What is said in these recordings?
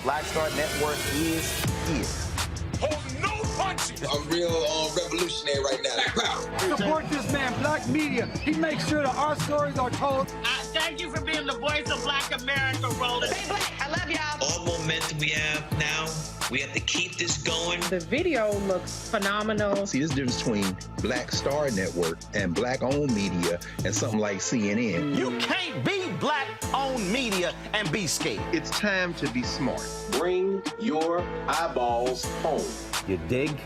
Black Star Network is here. Hold no punches! I'm real revolutionary right now. Black power. Support this man, Black Media. He makes sure that our stories are told. Thank you for being the voice of Black America, Roland. Stay black. I love y'all. All momentum we have now, we have to keep this going. The video looks phenomenal. See, this difference between Black Star Network and Black-owned media and something like CNN. You can't be Black-owned media and be scared. It's time to be smart. Bring your eyeballs home. You dig?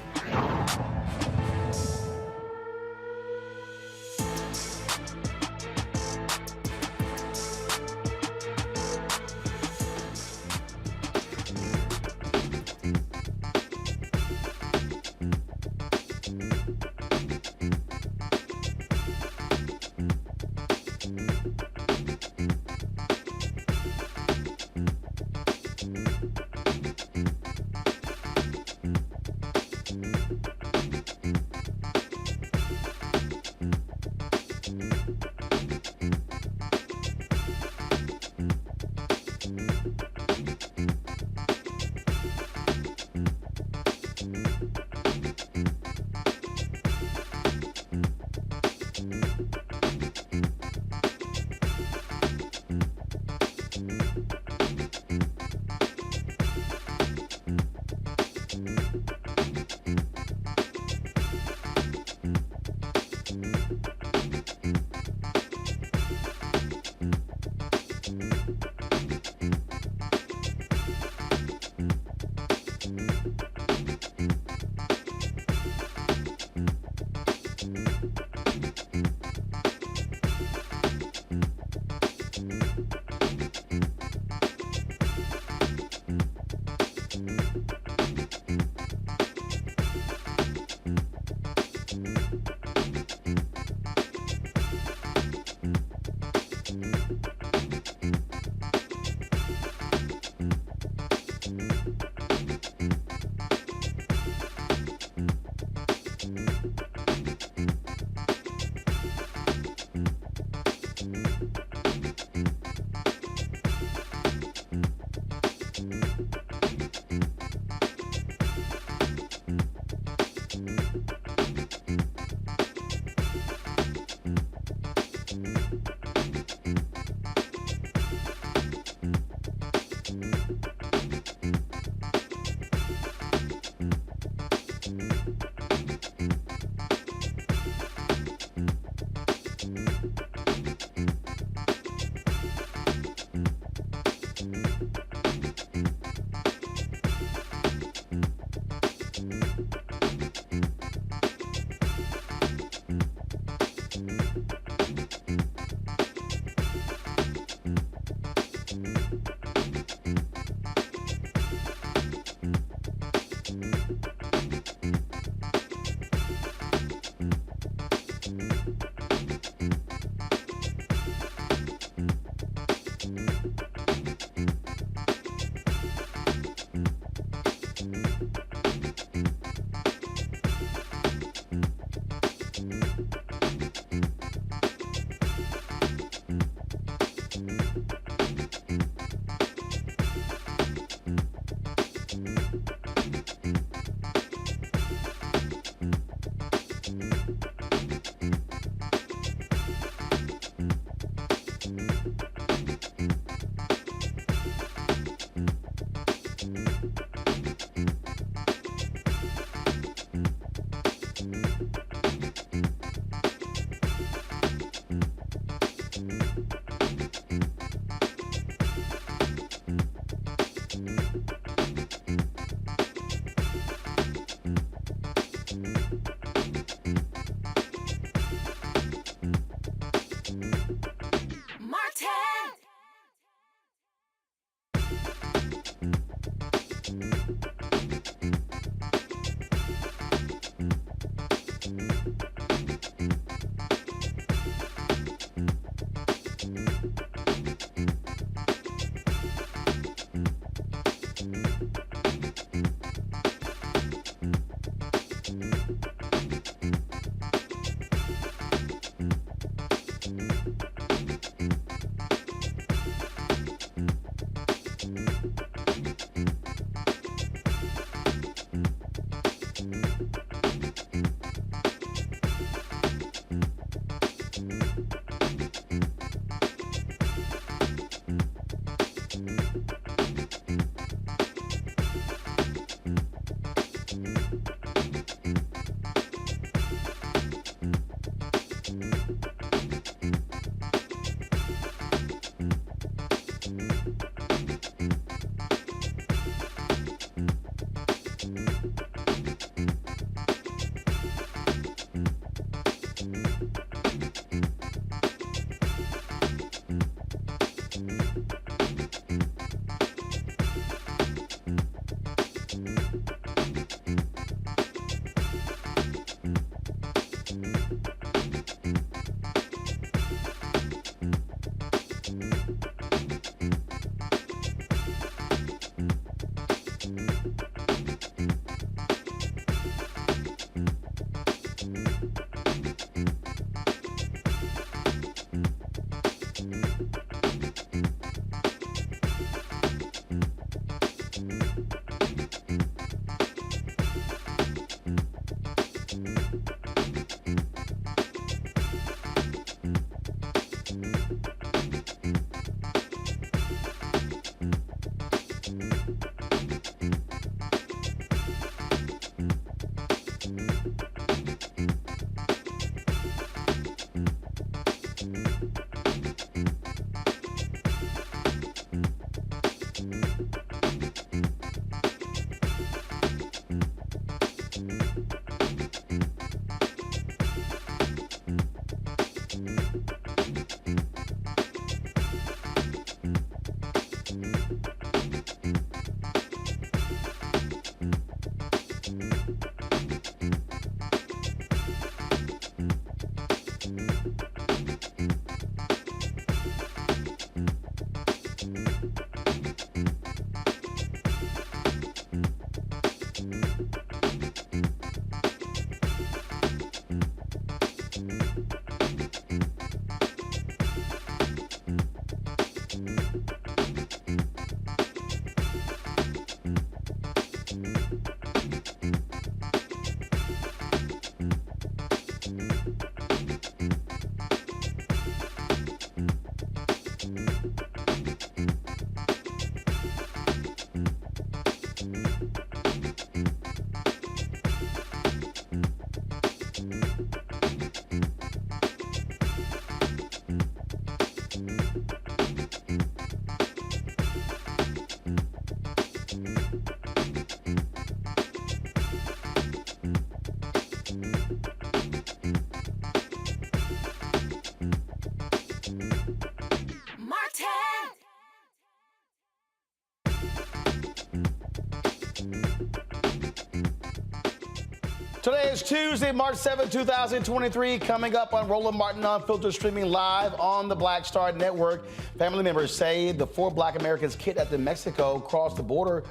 Today is Tuesday, March 7, 2023. Coming up on Roland Martin Unfiltered, streaming live on the Black Star Network. Family members say the 4 black Americans kidnapped in Mexico crossed the border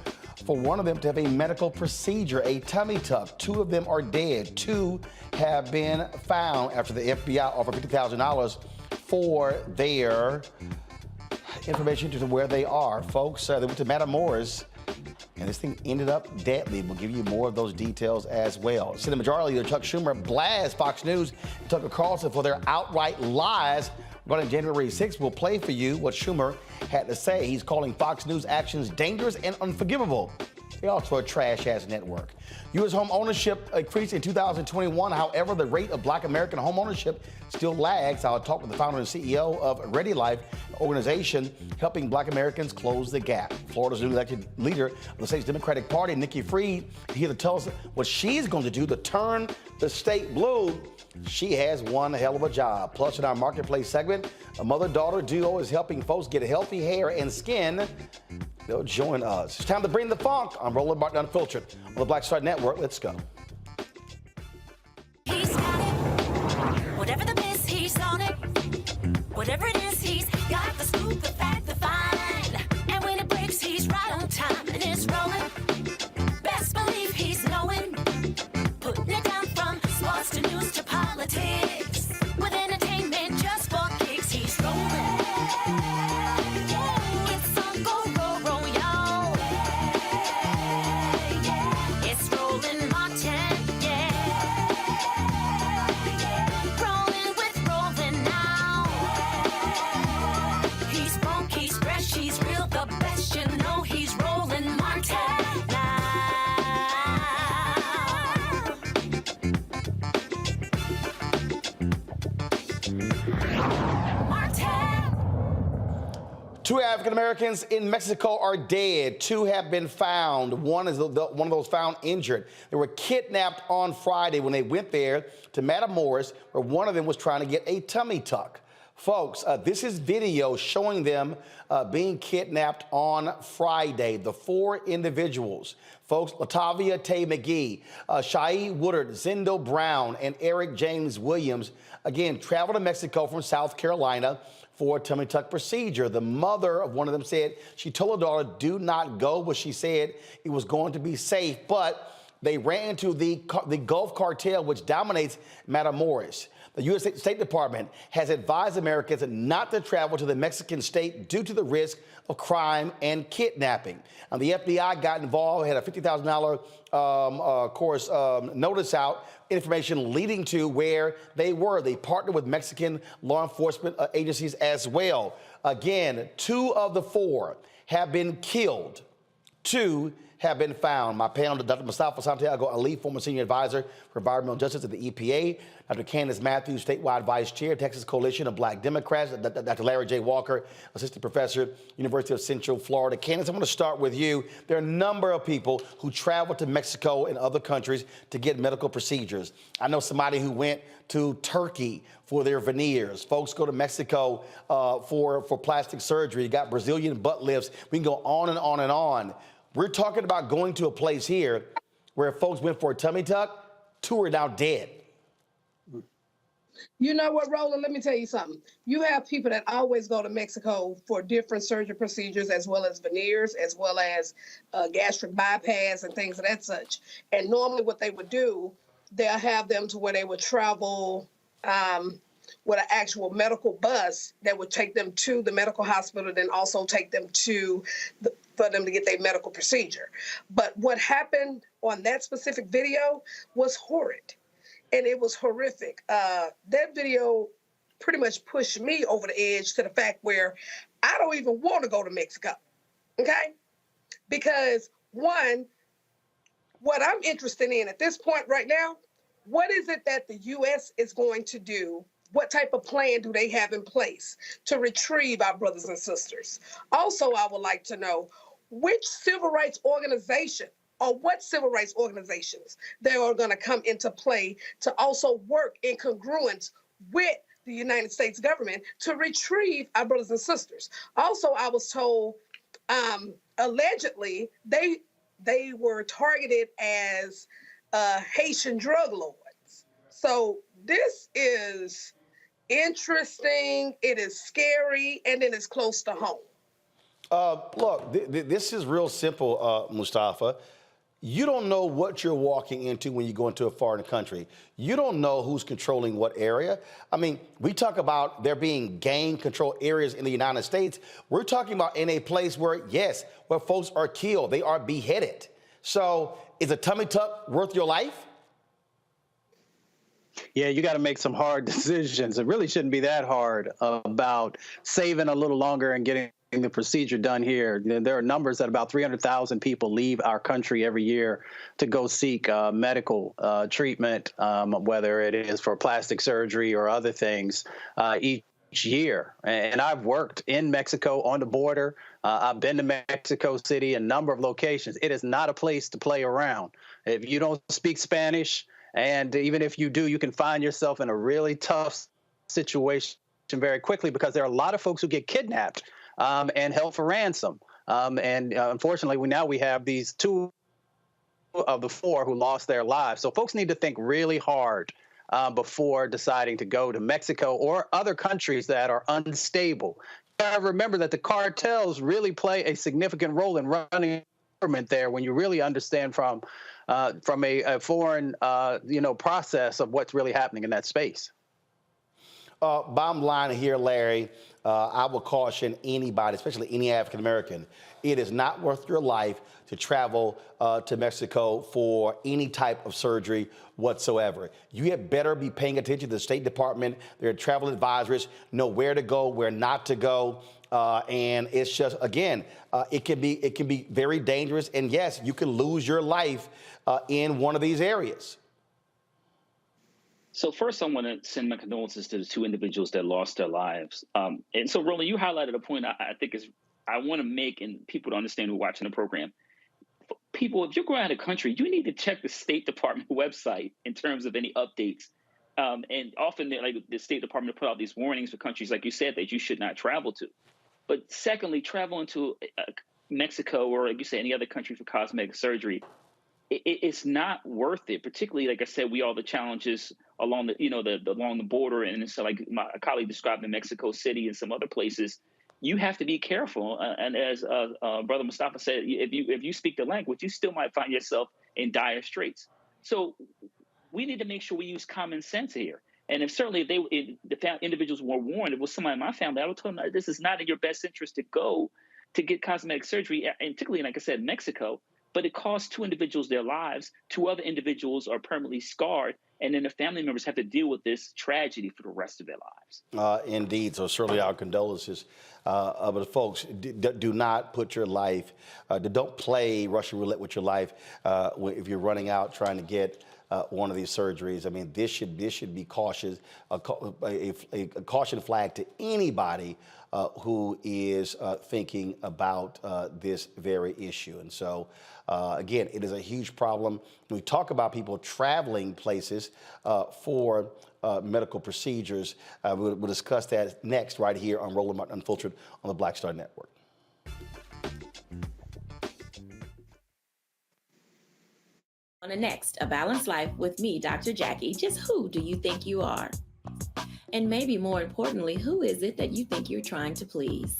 for one of them to have a medical procedure, a tummy tuck. 2 of them are dead. 2 have been found after the FBI offered $50,000 for their information to where they are. Folks, they went to Matamoros, and this thing ended up deadly. We'll give you more of those details as well. Senate Majority Leader Chuck Schumer blasts Fox News and Tucker Carlson for their outright lies regarding January 6th. We'll play for you what Schumer had to say. He's calling Fox News actions dangerous and unforgivable. They're also a trash-ass network. U.S. home ownership increased in 2021. However, the rate of black American home ownership still lags. I'll talk with the founder and CEO of Ready Life, an organization helping black Americans close the gap. Florida's newly elected leader of the state's Democratic Party, Nikki Fried, here to tell us what she's going to do to turn the state blue. She has one hell of a job. Plus, in our Marketplace segment, a mother-daughter duo is helping folks get healthy hair and skin. They'll join us. It's time to bring the funk. I'm Roland Martin Unfiltered on the Black Star Network. Let's go. He's got it. Whatever the miss, he's on it. Whatever it is, he's got the scoop, the fact, the find. And when it breaks, he's right on time and it's rolling. Best believe he's knowing. Putting it down from sports to news to politics. With entertainment just for kicks, he's rolling. Two African Americans in Mexico are dead. 2 have been found. One is one of those found injured. They were kidnapped on Friday when they went there to Matamoros, where one of them was trying to get a tummy tuck. Folks, this is video showing them being kidnapped on Friday. The 4 individuals, folks, Latavia Tay McGee, Shai Woodard, Zendo Brown, and Eric James Williams, again, traveled to Mexico from South Carolina for a tummy tuck procedure. The mother of one of them said she told her daughter, do not go, but she said it was going to be safe. But they ran into the Gulf cartel, which dominates Matamoros. The U.S. State Department has advised Americans not to travel to the Mexican state due to the risk of crime and kidnapping. And the FBI got involved, had a $50,000 notice out, information leading to where they were. They partnered with Mexican law enforcement agencies as well. Again, 2 of the 4 have been killed. 2 have been found. My panel, Dr. Mustafa Santiago Ali, former senior advisor for environmental justice at the EPA, Dr. Candace Matthews, statewide vice chair, Texas Coalition of Black Democrats, Dr. Larry J. Walker, assistant professor, University of Central Florida. Candace, I want to start with you. There are a number of people who travel to Mexico and other countries to get medical procedures. I know somebody who went to Turkey for their veneers. Folks go to Mexico for plastic surgery. You got Brazilian butt lifts. We can go on and on and on. We're talking about going to a place here where folks went for a tummy tuck, 2 are now dead. You know what, Roland? Let me tell you something. You have people that always go to Mexico for different surgery procedures, as well as veneers, as well as gastric bypass and things of that such. And normally what they would do, they'll have them to where they would travel with an actual medical bus that would take them to the medical hospital, then also take them to for them to get their medical procedure. But what happened on that specific video was horrid, and it was horrific. That video pretty much pushed me over the edge to the fact where I don't even want to go to Mexico, okay? Because, one, what I'm interested in at this point right now, what is it that the U.S. is going to do? What type of plan do they have in place to retrieve our brothers and sisters? Also, I would like to know which civil rights organization or what civil rights organizations they are going to come into play to also work in congruence with the United States government to retrieve our brothers and sisters. Also, I was told allegedly they were targeted as Haitian drug lords. So this is interesting, it is scary, and it is close to home. Look, this is real simple, Mustafa. You don't know what you're walking into when you go into a foreign country. You don't know who's controlling what area. I mean, we talk about there being gang control areas in the United States. We're talking about in a place where, yes, where folks are killed, they are beheaded. So is a tummy tuck worth your life? Yeah, you got to make some hard decisions. It really shouldn't be that hard about saving a little longer and getting the procedure done here. There are numbers that about 300,000 people leave our country every year to go seek medical treatment, whether it is for plastic surgery or other things each year. And I've worked in Mexico on the border. I've been to Mexico City, a number of locations. It is not a place to play around. If you don't speak Spanish, and even if you do, you can find yourself in a really tough situation very quickly, because there are a lot of folks who get kidnapped and held for ransom. Unfortunately, we have these 2 of the 4 who lost their lives. So folks need to think really hard before deciding to go to Mexico or other countries that are unstable. Remember that the cartels really play a significant role in running government there when you really understand from a foreign process of what's really happening in that space. Bottom line here, Larry, I will caution anybody, especially any African American, it is not worth your life to travel to Mexico for any type of surgery whatsoever. You had better be paying attention to the State Department, their travel advisors, know where to go, where not to go. And it's just, again, it can be very dangerous. And yes, you can lose your life in one of these areas. So first, I want to send my condolences to the 2 individuals that lost their lives. And so, Roland, you highlighted a point I think I want to make, and people to understand who are watching the program. People, if you're going out of the country, you need to check the State Department website in terms of any updates And often, like the State Department put out these warnings for countries, like you said, that you should not travel to. But secondly, traveling to Mexico or, like you say, any other country for cosmetic surgery, it's not worth it. Particularly, like I said, we all the challenges along along the border, and so like my colleague described in Mexico City and some other places. You have to be careful, and as Brother Mustafa said, if you speak the language, you still might find yourself in dire straits. So we need to make sure we use common sense here. And if the individuals were warned, it was somebody in my family, I would tell them this is not in your best interest to go to get cosmetic surgery, and particularly, like I said, Mexico. But it costs 2 individuals their lives. 2 other individuals are permanently scarred, and then the family members have to deal with this tragedy for the rest of their lives. Indeed. So certainly our condolences. But folks, do not put your life, don't play Russian roulette with your life if you're running out trying to get one of these surgeries. I mean, this should be cautious, a caution flag to anybody who is thinking about this very issue. And so, again, it is a huge problem. When we talk about people traveling places for medical procedures, we'll discuss that next right here on Roland Martin Unfiltered on the Black Star Network. On the next, A Balanced Life with me, Dr. Jackie. Just who do you think you are? And maybe more importantly, who is it that you think you're trying to please?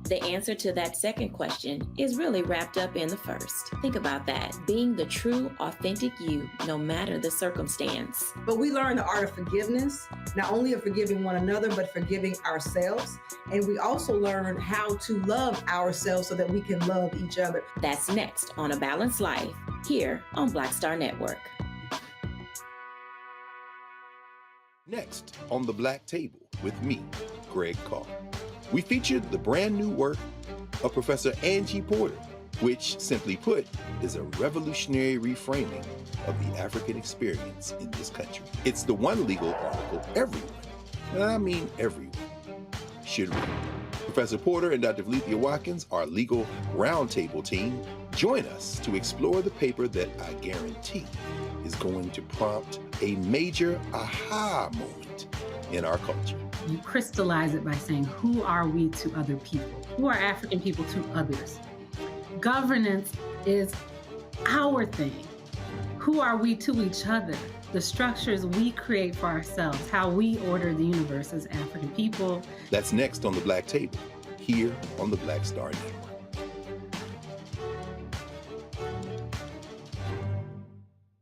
The answer to that second question is really wrapped up in the first. Think about that. Being the true, authentic you, no matter the circumstance. But we learn the art of forgiveness, not only of forgiving one another, but forgiving ourselves. And we also learn how to love ourselves so that we can love each other. That's next on A Balanced Life, here on Black Star Network. Next on The Black Table with me, Greg Carr. We featured the brand new work of Professor Angie Porter, which, simply put, is a revolutionary reframing of the African experience in this country. It's the one legal article everyone, and I mean everyone, should read. Professor Porter and Dr. Valencia Watkins, our legal roundtable team, join us to explore the paper that I guarantee is going to prompt a major aha moment in our culture. You crystallize it by saying, who are we to other people? Who are African people to others? Governance is our thing. Who are we to each other? The structures we create for ourselves, how we order the universe as African people. That's next on The Black Table, here on the Black Star Network.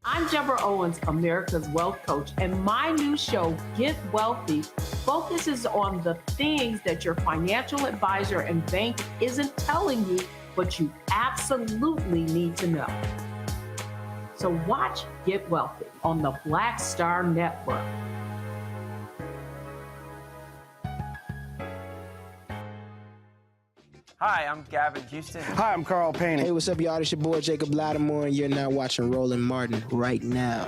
I'm Deborah Owens, America's Wealth Coach, and my new show, Get Wealthy, focuses on the things that your financial advisor and bank isn't telling you, but you absolutely need to know. So watch Get Wealthy on the Black Star Network. Hi, I'm Gavin Houston. Hi, I'm Carl Payne. Hey, what's up, y'all? It's your boy Jacob Lattimore, and you're now watching Roland Martin right now.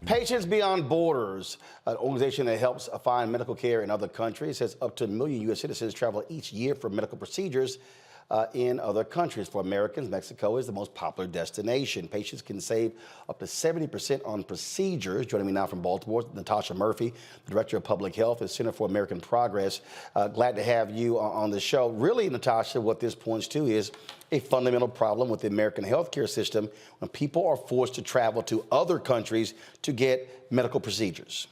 Patients Beyond Borders, an organization that helps find medical care in other countries, says up to 1 million U.S. citizens travel each year for medical procedures in other countries. For Americans, Mexico is the most popular destination. Patients can save up to 70% on procedures. Joining me now from Baltimore, Natasha Murphy, the Director of Public Health at Center for American Progress. Glad to have you on the show. Really, Natasha, what this points to is a fundamental problem with the American healthcare system when people are forced to travel to other countries to get medical procedures.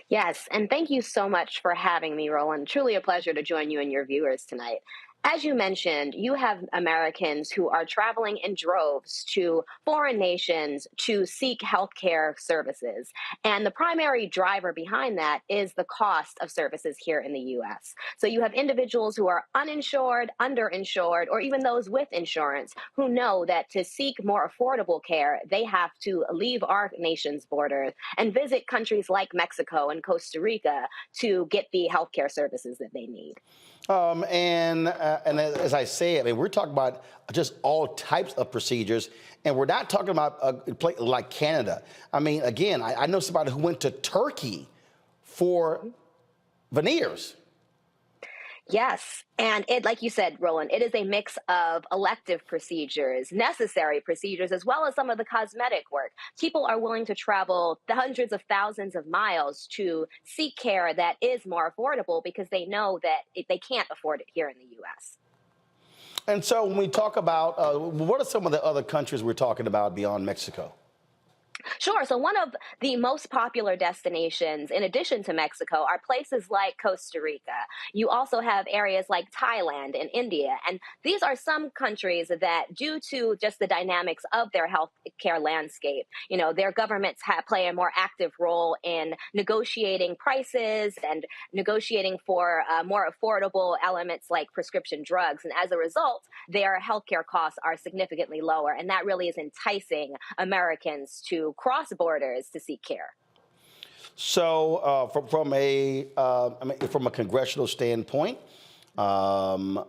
Yes, and thank you so much for having me, Roland. Truly a pleasure to join you and your viewers tonight. As you mentioned, you have Americans who are traveling in droves to foreign nations to seek healthcare services. And the primary driver behind that is the cost of services here in the U.S. So you have individuals who are uninsured, underinsured, or even those with insurance who know that to seek more affordable care, they have to leave our nation's borders and visit countries like Mexico and Costa Rica to get the healthcare services that they need. And as I say, I mean, we're talking about just all types of procedures, and we're not talking about a place like Canada. I mean, again, I know somebody who went to Turkey for veneers. Yes. And it, like you said, Roland, it is a mix of elective procedures, necessary procedures, as well as some of the cosmetic work. People are willing to travel the hundreds of thousands of miles to seek care that is more affordable because they know that they can't afford it here in the U.S. And so when we talk about, what are some of the other countries we're talking about beyond Mexico? Sure. So one of the most popular destinations, in addition to Mexico, are places like Costa Rica. You also have areas like Thailand and India. And these are some countries that, due to just the dynamics of their healthcare landscape, their governments play a more active role in negotiating prices and negotiating for more affordable elements like prescription drugs. And as a result, their healthcare costs are significantly lower. And that really is enticing Americans to cross borders to seek care. So, from a congressional standpoint,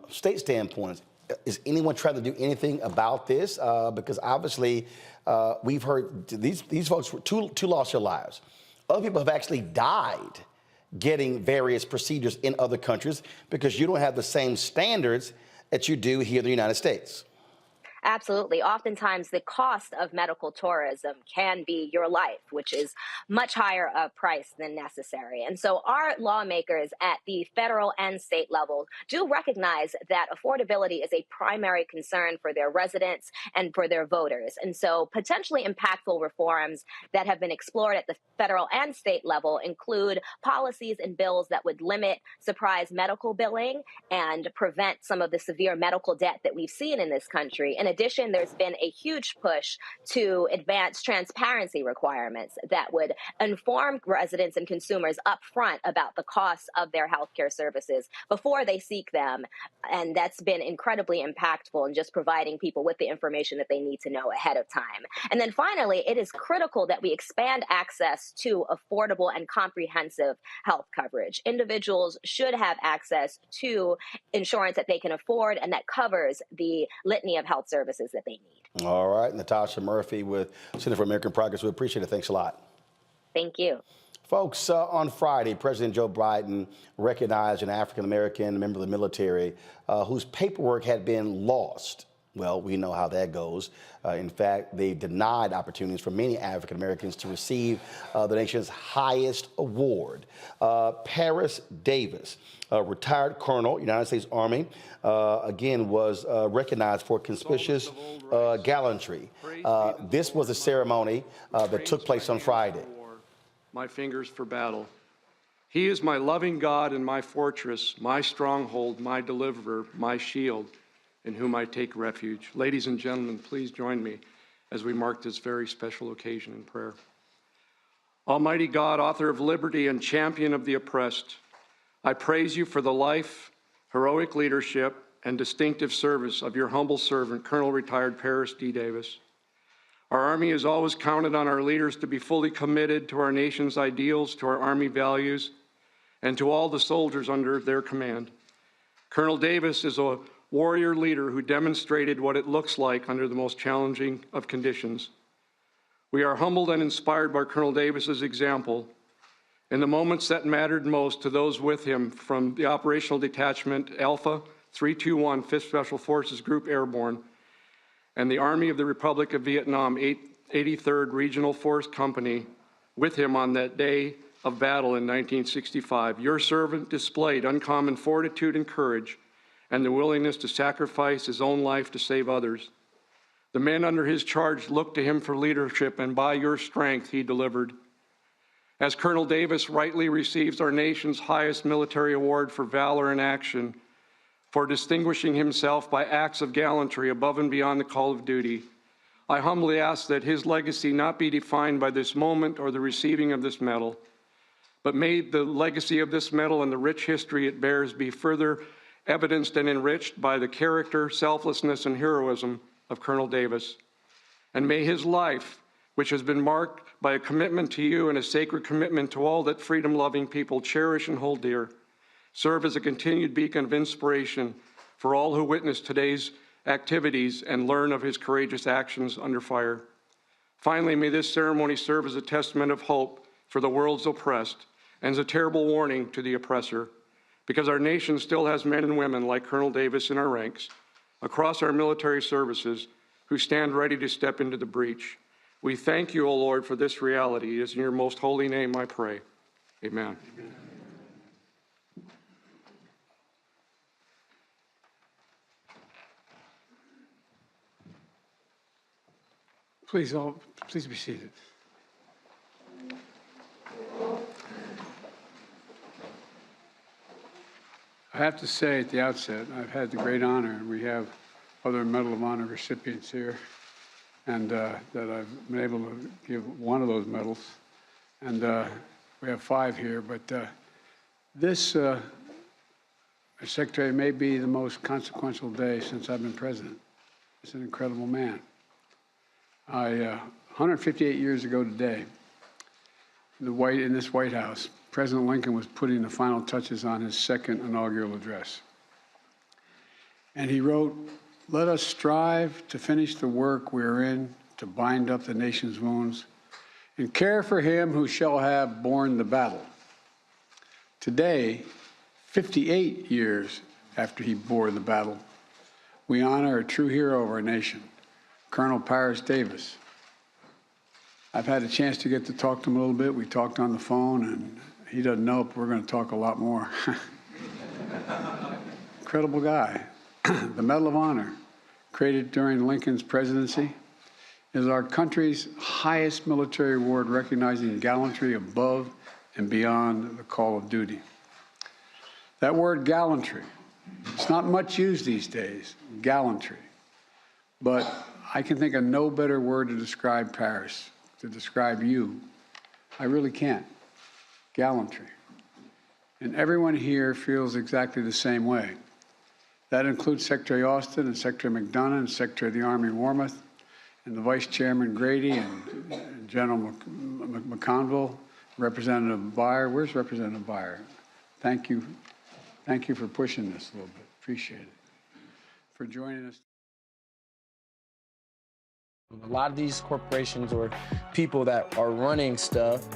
state standpoint, is anyone trying to do anything about this? Because obviously, we've heard these folks two lost their lives. Other people have actually died getting various procedures in other countries because you don't have the same standards that you do here in the United States. Absolutely. Oftentimes, the cost of medical tourism can be your life, which is much higher a price than necessary. And so our lawmakers at the federal and state level do recognize that affordability is a primary concern for their residents and for their voters. And so potentially impactful reforms that have been explored at the federal and state level include policies and bills that would limit surprise medical billing and prevent some of the severe medical debt that we've seen in this country. In addition, there's been a huge push to advance transparency requirements that would inform residents and consumers up front about the costs of their healthcare services before they seek them. And that's been incredibly impactful in just providing people with the information that they need to know ahead of time. And then finally, it is critical that we expand access to affordable and comprehensive health coverage. Individuals should have access to insurance that they can afford and that covers the litany of health services that they need. All right. Natasha Murphy with Center for American Progress. We appreciate it. Thanks a lot. Thank you. Folks, on Friday, President Joe Biden recognized an African-American member of the military whose paperwork had been lost. Well, we know how that goes. In fact, they denied opportunities for many African-Americans to receive the nation's highest award. Paris Davis, a retired colonel, United States Army, again was recognized for conspicuous gallantry. This was a ceremony that took place on Friday. My fingers for battle. He is my loving God and my fortress, my stronghold, my deliverer, my shield, in whom I take refuge. Ladies and gentlemen, please join me as we mark this very special occasion in prayer. Almighty God, author of liberty and champion of the oppressed, I praise you for the life, heroic leadership, and distinctive service of your humble servant, Colonel Retired Paris D. Davis. Our Army has always counted on our leaders to be fully committed to our nation's ideals, to our Army values, and to all the soldiers under their command. Colonel Davis is a warrior leader who demonstrated what it looks like under the most challenging of conditions. We are humbled and inspired by Colonel Davis's example. In the moments that mattered most to those with him from the Operational Detachment Alpha 321 5th Special Forces Group Airborne and the Army of the Republic of Vietnam 83rd Regional Force Company with him on that day of battle in 1965, your servant displayed uncommon fortitude and courage and the willingness to sacrifice his own life to save others. The men under his charge looked to him for leadership, and by your strength, he delivered. As Colonel Davis rightly receives our nation's highest military award for valor in action, for distinguishing himself by acts of gallantry above and beyond the call of duty, I humbly ask that his legacy not be defined by this moment or the receiving of this medal, but may the legacy of this medal and the rich history it bears be further evidenced and enriched by the character, selflessness, and heroism of Colonel Davis. And may his life, which has been marked by a commitment to you and a sacred commitment to all that freedom-loving people cherish and hold dear, serve as a continued beacon of inspiration for all who witness today's activities and learn of his courageous actions under fire. Finally, may this ceremony serve as a testament of hope for the world's oppressed and as a terrible warning to the oppressor, because our nation still has men and women like Colonel Davis in our ranks, across our military services, who stand ready to step into the breach. We thank you, O Lord, for this reality. It is in your most holy name I pray. Amen. Please be seated. I have to say at the outset, I've had the great honor, and we have other Medal of Honor recipients here, and that I've been able to give one of those medals. And we have 5 here, but this, Secretary, may be the most consequential day since I've been president. It's an incredible man. 158 years ago today, in this White House, President Lincoln was putting the final touches on his second inaugural address. And he wrote, "Let us strive to finish the work we are in, to bind up the nation's wounds, and care for him who shall have borne the battle." Today, 58 years after he bore the battle, we honor a true hero of our nation, Colonel Paris Davis. I've had a chance to get to talk to him a little bit. We talked on the phone, and he doesn't know, but we're going to talk a lot more. Incredible guy. The Medal of Honor, created during Lincoln's presidency, is our country's highest military award, recognizing gallantry above and beyond the call of duty. That word gallantry, it's not much used these days, gallantry. But I can think of no better word to describe Paris, to describe you. I really can't. Gallantry. And everyone here feels exactly the same way. That includes Secretary Austin and Secretary McDonough and Secretary of the Army Wormuth and the Vice Chairman Grady and General McConville, Representative Byer. Where's Representative Byer? Thank you. Thank you for pushing this a little bit. Appreciate it. For joining us. A lot of these corporations or people that are running stuff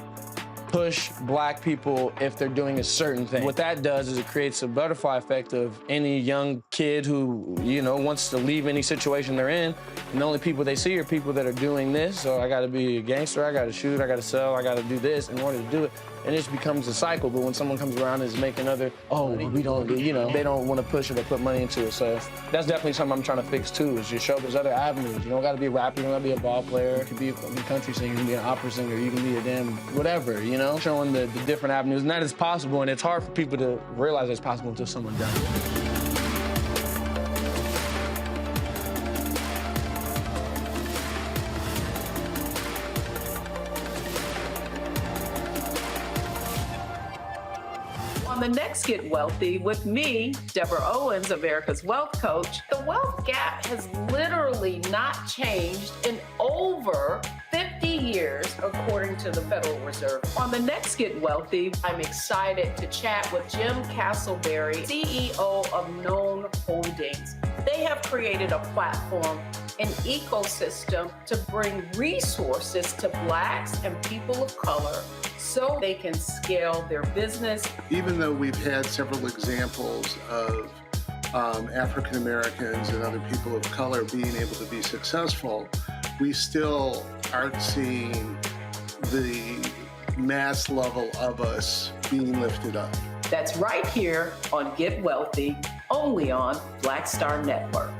push black people if they're doing a certain thing. What that does is it creates a butterfly effect of any young kid who, wants to leave any situation they're in, and the only people they see are people that are doing this. So I gotta be a gangster, I gotta shoot, I gotta sell, I gotta do this in order to do it. And it just becomes a cycle. But when someone comes around and is making we don't do, they don't want to push it or put money into it. So that's definitely something I'm trying to fix too, is just show there's other avenues. You don't gotta be a rapper, you don't gotta be a ball player, you can be a country singer, you can be an opera singer, you can be a damn whatever, showing the different avenues. And that is possible, and it's hard for people to realize it's possible until someone does it. On the next Get Wealthy with me, Deborah Owens, America's Wealth Coach, the wealth gap has literally not changed in over 50 years, according to the Federal Reserve. On the next Get Wealthy, I'm excited to chat with Jim Castleberry, CEO of Known Holdings. They have created a platform, an ecosystem to bring resources to Blacks and people of color so they can scale their business. Even though we've had several examples of African Americans and other people of color being able to be successful, we still aren't seeing the mass level of us being lifted up. That's right here on Get Wealthy, only on Black Star Network.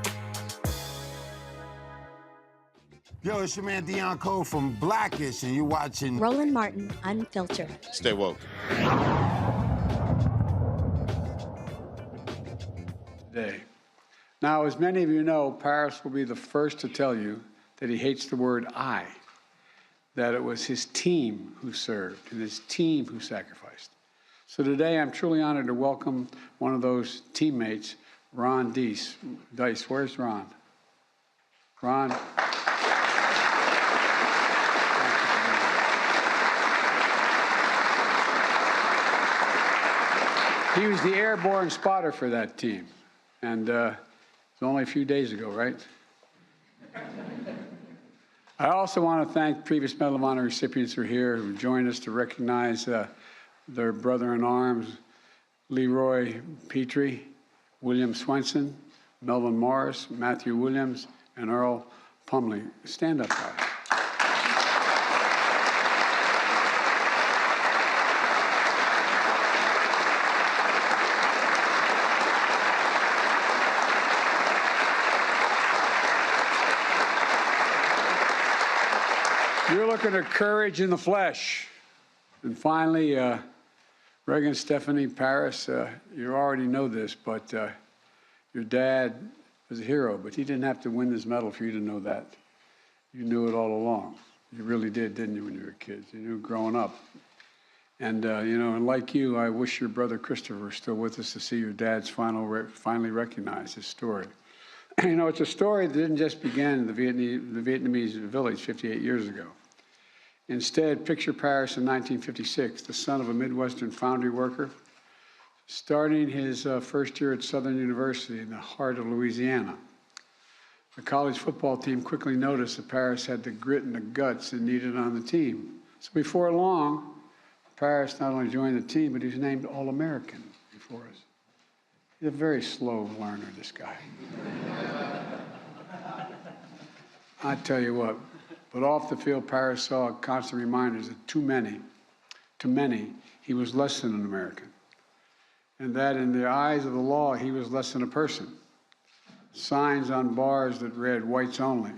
Yo, it's your man Deion Cole from Blackish, and you're watching Roland Martin Unfiltered. Stay woke. Today. Now, as many of you know, Paris will be the first to tell you that he hates the word I, that it was his team who served and his team who sacrificed. So today, I'm truly honored to welcome one of those teammates, Ron Dice. Where's Ron? Ron. He was the airborne spotter for that team. And it was only a few days ago, right? I also want to thank previous Medal of Honor recipients who are here, who joined us to recognize their brother-in-arms, Leroy Petrie, William Swenson, Melvin Morris, Matthew Williams, and Earl Pumley. Stand up, guys. You're looking at courage in the flesh. And finally, Reagan Stephanie Paris, you already know this, but your dad was a hero, but he didn't have to win this medal for you to know that. You knew it all along. You really did, didn't you, when you were kids? You knew growing up. And, you know, and like you, I wish your brother Christopher was still with us to see your dad's finally recognize his story. You know, it's a story that didn't just begin in the Vietnamese village 58 years ago. Instead, picture Paris in 1956, the son of a Midwestern foundry worker, starting his first year at Southern University in the heart of Louisiana. The college football team quickly noticed that Paris had the grit and the guts it needed on the team. So before long, Paris not only joined the team, but he was named All-American before us. He's a very slow learner, this guy. I tell you what, but off the field, Paris saw constant reminders that to many, he was less than an American. And that in the eyes of the law, he was less than a person. Signs on bars that read whites only,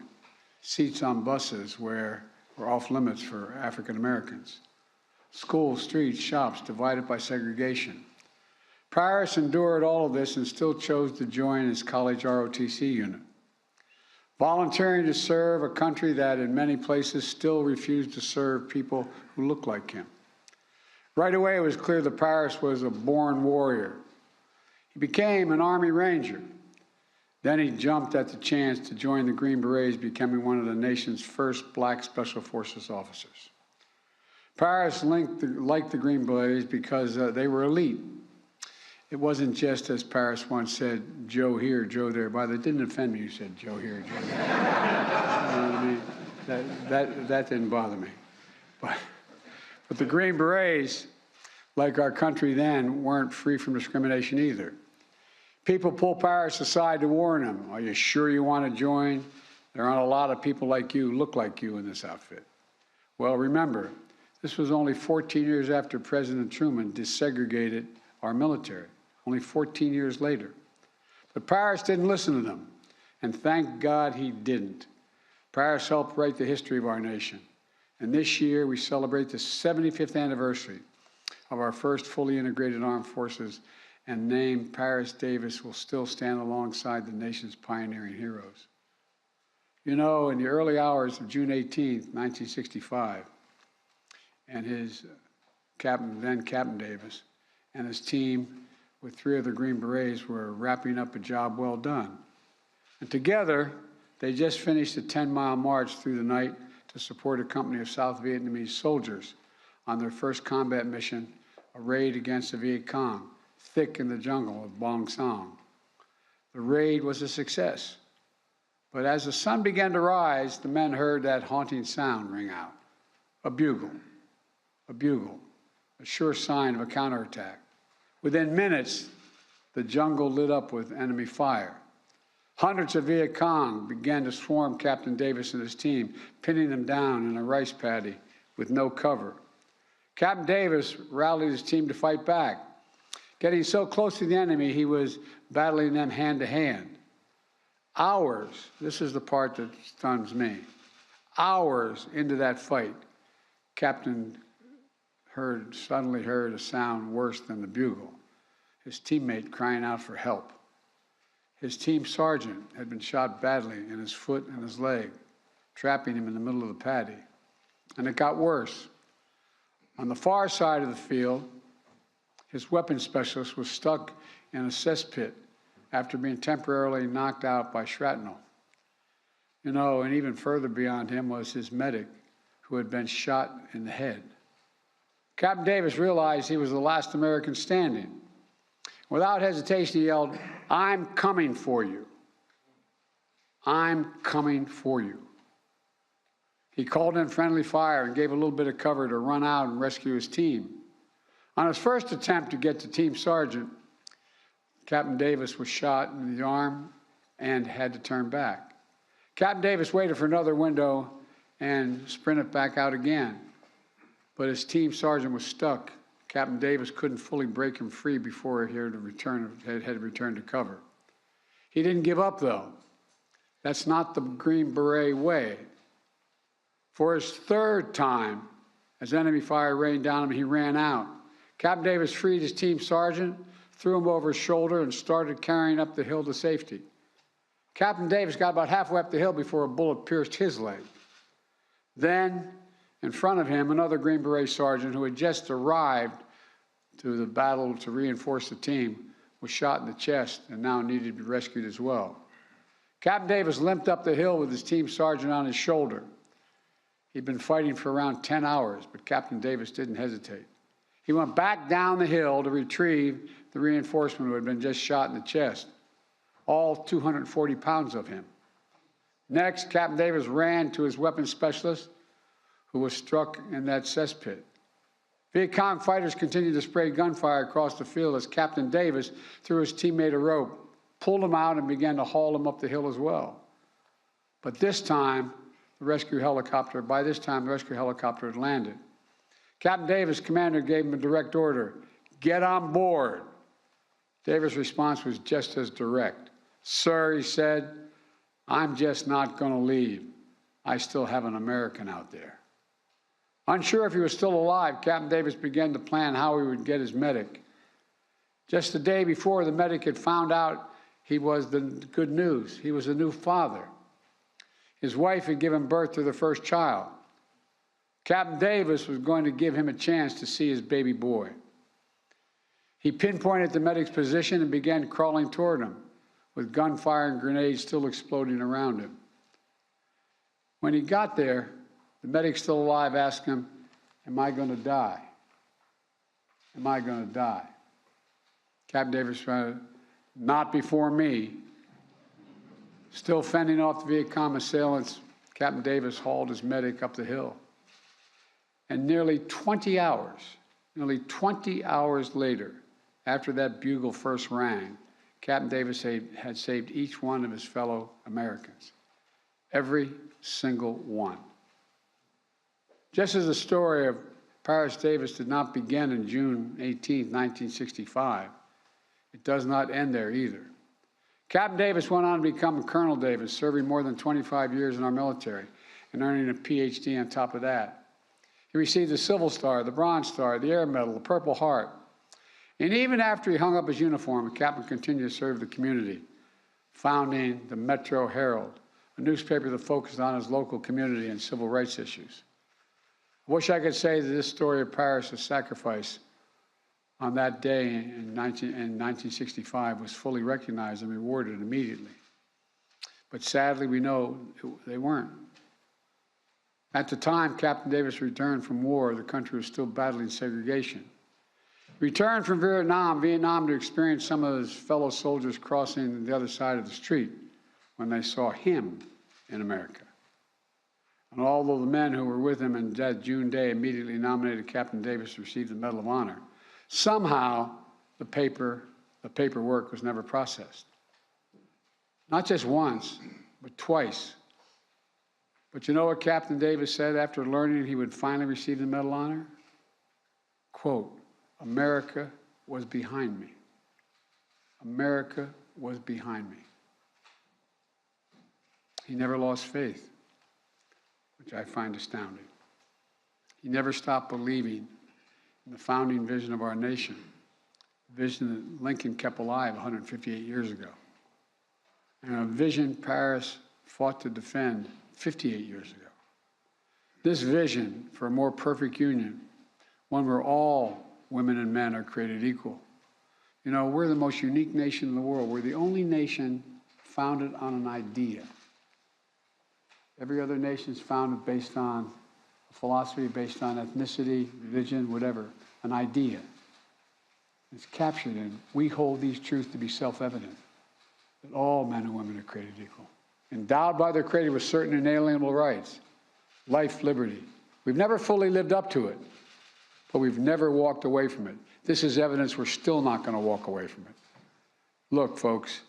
seats on buses were off limits for African Americans, schools, streets, shops divided by segregation. Paris endured all of this and still chose to join his college ROTC unit, volunteering to serve a country that in many places still refused to serve people who looked like him. Right away, it was clear that Paris was a born warrior. He became an Army Ranger. Then he jumped at the chance to join the Green Berets, becoming one of the nation's first black Special Forces officers. Paris liked the Green Berets because they were elite. It wasn't just, as Paris once said, Joe here, Joe there. By the way, it didn't offend me you said Joe here, Joe there. I mean, that didn't bother me. But the Green Berets, like our country then, weren't free from discrimination either. People pulled Paris aside to warn him, are you sure you want to join? There aren't a lot of people like you, look like you in this outfit. Well, remember, this was only 14 years after President Truman desegregated our military, only 14 years later. But Paris didn't listen to them, and thank God he didn't. Paris helped write the history of our nation. And this year, we celebrate the 75th anniversary of our first fully integrated armed forces, and name Paris Davis will still stand alongside the nation's pioneering heroes. You know, in the early hours of June 18th, 1965, and his then Captain Davis, and his team with 3 other Green Berets were wrapping up a job well done. And together, they just finished a 10-mile march through the night to support a company of South Vietnamese soldiers on their first combat mission, a raid against the Viet Cong, thick in the jungle of Bong Song. The raid was a success. But as the sun began to rise, the men heard that haunting sound ring out. A bugle, a sure sign of a counterattack. Within minutes, the jungle lit up with enemy fire. Hundreds of Viet Cong began to swarm Captain Davis and his team, pinning them down in a rice paddy with no cover. Captain Davis rallied his team to fight back. Getting so close to the enemy, he was battling them hand to hand. Hours, this is the part that stuns me, hours into that fight, Captain suddenly heard a sound worse than the bugle, his teammate crying out for help. His team sergeant had been shot badly in his foot and his leg, trapping him in the middle of the paddy. And it got worse. On the far side of the field, his weapons specialist was stuck in a cesspit after being temporarily knocked out by shrapnel. You know, and even further beyond him was his medic, who had been shot in the head. Captain Davis realized he was the last American standing. Without hesitation, he yelled, "I'm coming for you. I'm coming for you." He called in friendly fire and gave a little bit of cover to run out and rescue his team. On his first attempt to get to Team Sergeant, Captain Davis was shot in the arm and had to turn back. Captain Davis waited for another window and sprinted back out again. But his team sergeant was stuck. Captain Davis couldn't fully break him free before he had to return to cover. He didn't give up, though. That's not the Green Beret way. For his third time, as enemy fire rained down on him, he ran out. Captain Davis freed his team sergeant, threw him over his shoulder, and started carrying up the hill to safety. Captain Davis got about halfway up the hill before a bullet pierced his leg. Then, in front of him, another Green Beret sergeant who had just arrived to the battle to reinforce the team was shot in the chest and now needed to be rescued as well. Captain Davis limped up the hill with his team sergeant on his shoulder. He'd been fighting for around 10 hours, but Captain Davis didn't hesitate. He went back down the hill to retrieve the reinforcement who had been just shot in the chest, all 240 pounds of him. Next, Captain Davis ran to his weapons specialist, who was struck in that cesspit. Viet Cong fighters continued to spray gunfire across the field as Captain Davis threw his teammate a rope, pulled him out, and began to haul him up the hill as well. But this time, by this time, the rescue helicopter had landed. Captain Davis' commander gave him a direct order, "Get on board." Davis' response was just as direct. "Sir," he said, "I'm just not going to leave. I still have an American out there." Unsure if he was still alive, Captain Davis began to plan how he would get his medic. Just the day before, the medic had found out he was the good news. He was a new father. His wife had given birth to their first child. Captain Davis was going to give him a chance to see his baby boy. He pinpointed the medic's position and began crawling toward him, with gunfire and grenades still exploding around him. When he got there, the medic, still alive, asked him, "Am I going to die? Am I going to die?" Captain Davis responded, "Not before me." Still fending off the Viet Cong assailants, Captain Davis hauled his medic up the hill. And nearly 20 hours later, after that bugle first rang, Captain Davis had saved each one of his fellow Americans. Every single one. Just as the story of Paris Davis did not begin on June 18, 1965, it does not end there either. Captain Davis went on to become Colonel Davis, serving more than 25 years in our military and earning a PhD on top of that. He received the Silver Star, the Bronze Star, the Air Medal, the Purple Heart. And even after he hung up his uniform, the captain continued to serve the community, founding the Metro Herald, a newspaper that focused on his local community and civil rights issues. I wish I could say that this story of Paris' sacrifice on that day in 1965 was fully recognized and rewarded immediately. But sadly, we know they weren't. At the time Captain Davis returned from war, the country was still battling segregation. He returned from Vietnam to experience some of his fellow soldiers crossing the other side of the street when they saw him in America. And although the men who were with him on that June day immediately nominated Captain Davis to receive the Medal of Honor, somehow the paperwork was never processed. Not just once, but twice. But you know what Captain Davis said after learning he would finally receive the Medal of Honor? Quote, "America was behind me. America was behind me." He never lost faith, which I find astounding. He never stopped believing in the founding vision of our nation, a vision that Lincoln kept alive 158 years ago, and a vision Paris fought to defend 58 years ago. This vision for a more perfect union, one where all women and men are created equal. You know, we're the most unique nation in the world. We're the only nation founded on an idea. Every other nation is founded based on a philosophy, based on ethnicity, religion, whatever, an idea. is captured in, we hold these truths to be self-evident, that all men and women are created equal, endowed by their Creator with certain inalienable rights, life, liberty. We've never fully lived up to it, but we've never walked away from it. This is evidence we're still not going to walk away from it. Look, folks,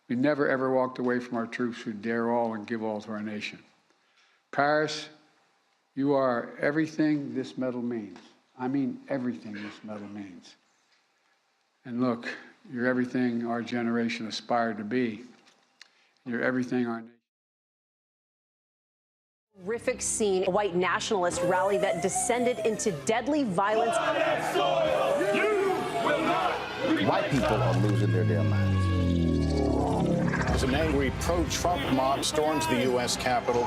we never ever walked away from our troops who dare all and give all to our nation. Paris, you are everything this medal means. I mean everything this medal means. And look, you're everything our generation aspired to be. You're everything our nation. Horrific scene, a white nationalist rally that descended into deadly violence. White people are losing their damn minds. As an angry pro-Trump mob storms the U.S. Capitol,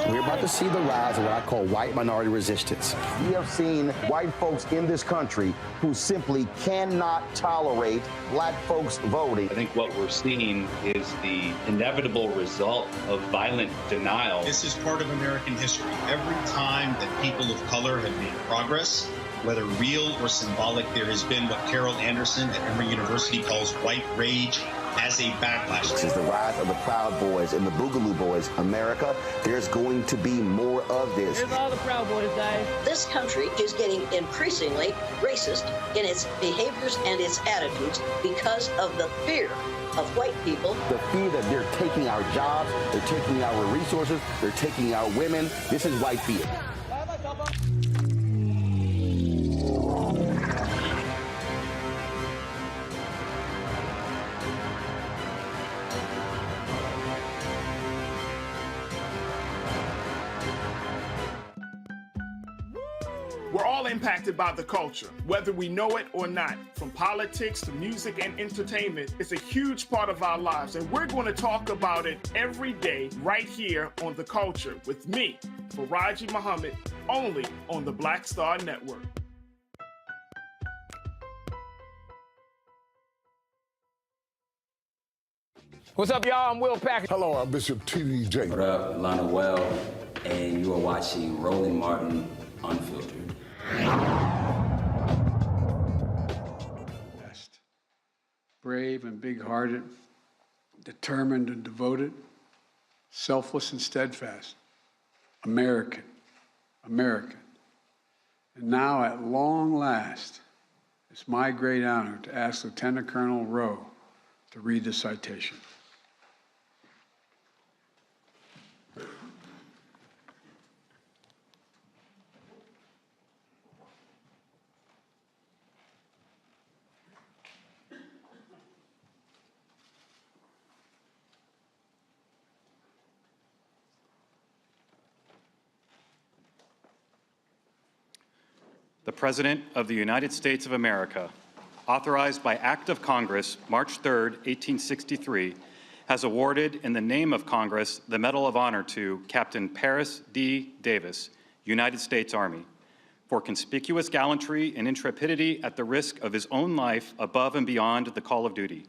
We're about to see the rise of what I call white minority resistance. We have seen white folks in this country who simply cannot tolerate black folks voting. I think what we're seeing is the inevitable result of violent denial. This is part of American history. Every time that people of color have made progress, whether real or symbolic, there has been what Carol Anderson at Emory University calls white rage as a backlash. This is the rise of the Proud Boys and the Boogaloo Boys. America, there's going to be more of this. Here's all the Proud Boys, Dave. This country is getting increasingly racist in its behaviors and its attitudes because of the fear of white people. The fear that they're taking our jobs, they're taking our resources, they're taking our women. This is white fear. We're all impacted by the culture, whether we know it or not. From politics to music and entertainment, it's a huge part of our lives, and we're going to talk about it every day right here on The Culture with me, Faraji Muhammad, only on the Black Star Network. What's up, y'all? I'm Will Packer. Hello, I'm Bishop T.D.J. What up, Lana Well, and you are watching Roland Martin Unfiltered. Best. Brave and big-hearted, determined and devoted, selfless and steadfast. American. American. And now, at long last, it's my great honor to ask Lieutenant Colonel Rowe to read the citation. The President of the United States of America, authorized by Act of Congress, March 3, 1863, has awarded in the name of Congress the Medal of Honor to Captain Paris D. Davis, United States Army, for conspicuous gallantry and intrepidity at the risk of his own life above and beyond the call of duty.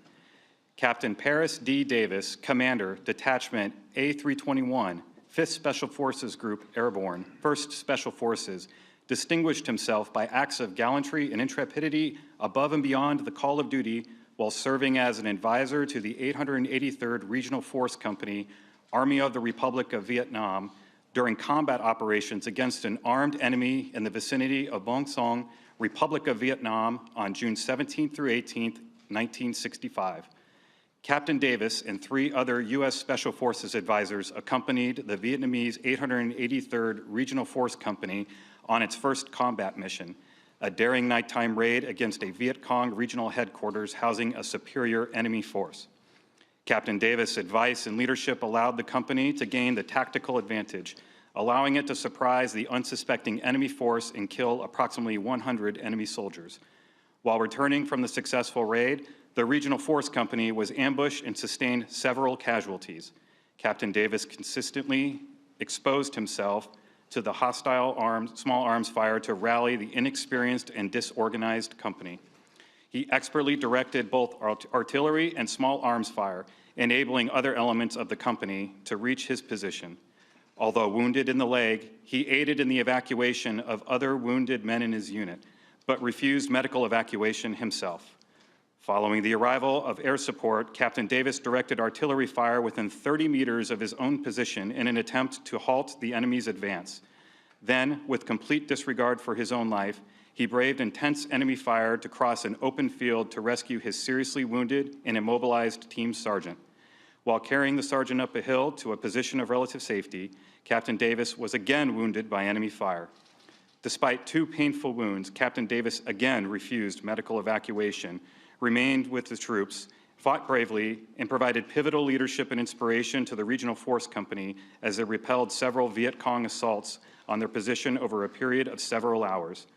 Captain Paris D. Davis, Commander, Detachment A321, 5th Special Forces Group Airborne, 1st Special Forces, distinguished himself by acts of gallantry and intrepidity above and beyond the call of duty while serving as an advisor to the 883rd Regional Force Company, Army of the Republic of Vietnam, during combat operations against an armed enemy in the vicinity of Bong Son, Republic of Vietnam on June 17 through 18, 1965. Captain Davis and 3 other U.S. Special Forces advisors accompanied the Vietnamese 883rd Regional Force Company on its first combat mission, a daring nighttime raid against a Viet Cong regional headquarters housing a superior enemy force. Captain Davis' advice and leadership allowed the company to gain the tactical advantage, allowing it to surprise the unsuspecting enemy force and kill approximately 100 enemy soldiers. While returning from the successful raid, the Regional Force Company was ambushed and sustained several casualties. Captain Davis consistently exposed himself to the hostile small arms fire to rally the inexperienced and disorganized company. He expertly directed both artillery and small arms fire, enabling other elements of the company to reach his position. Although wounded in the leg, he aided in the evacuation of other wounded men in his unit, but refused medical evacuation himself. Following the arrival of air support, Captain Davis directed artillery fire within 30 meters of his own position in an attempt to halt the enemy's advance. Then, with complete disregard for his own life, he braved intense enemy fire to cross an open field to rescue his seriously wounded and immobilized team sergeant. While carrying the sergeant up a hill to a position of relative safety, Captain Davis was again wounded by enemy fire. Despite 2 painful wounds, Captain Davis again refused medical evacuation, remained with the troops, fought bravely, and provided pivotal leadership and inspiration to the Regional Force Company as they repelled several Viet Cong assaults on their position over a period of several hours.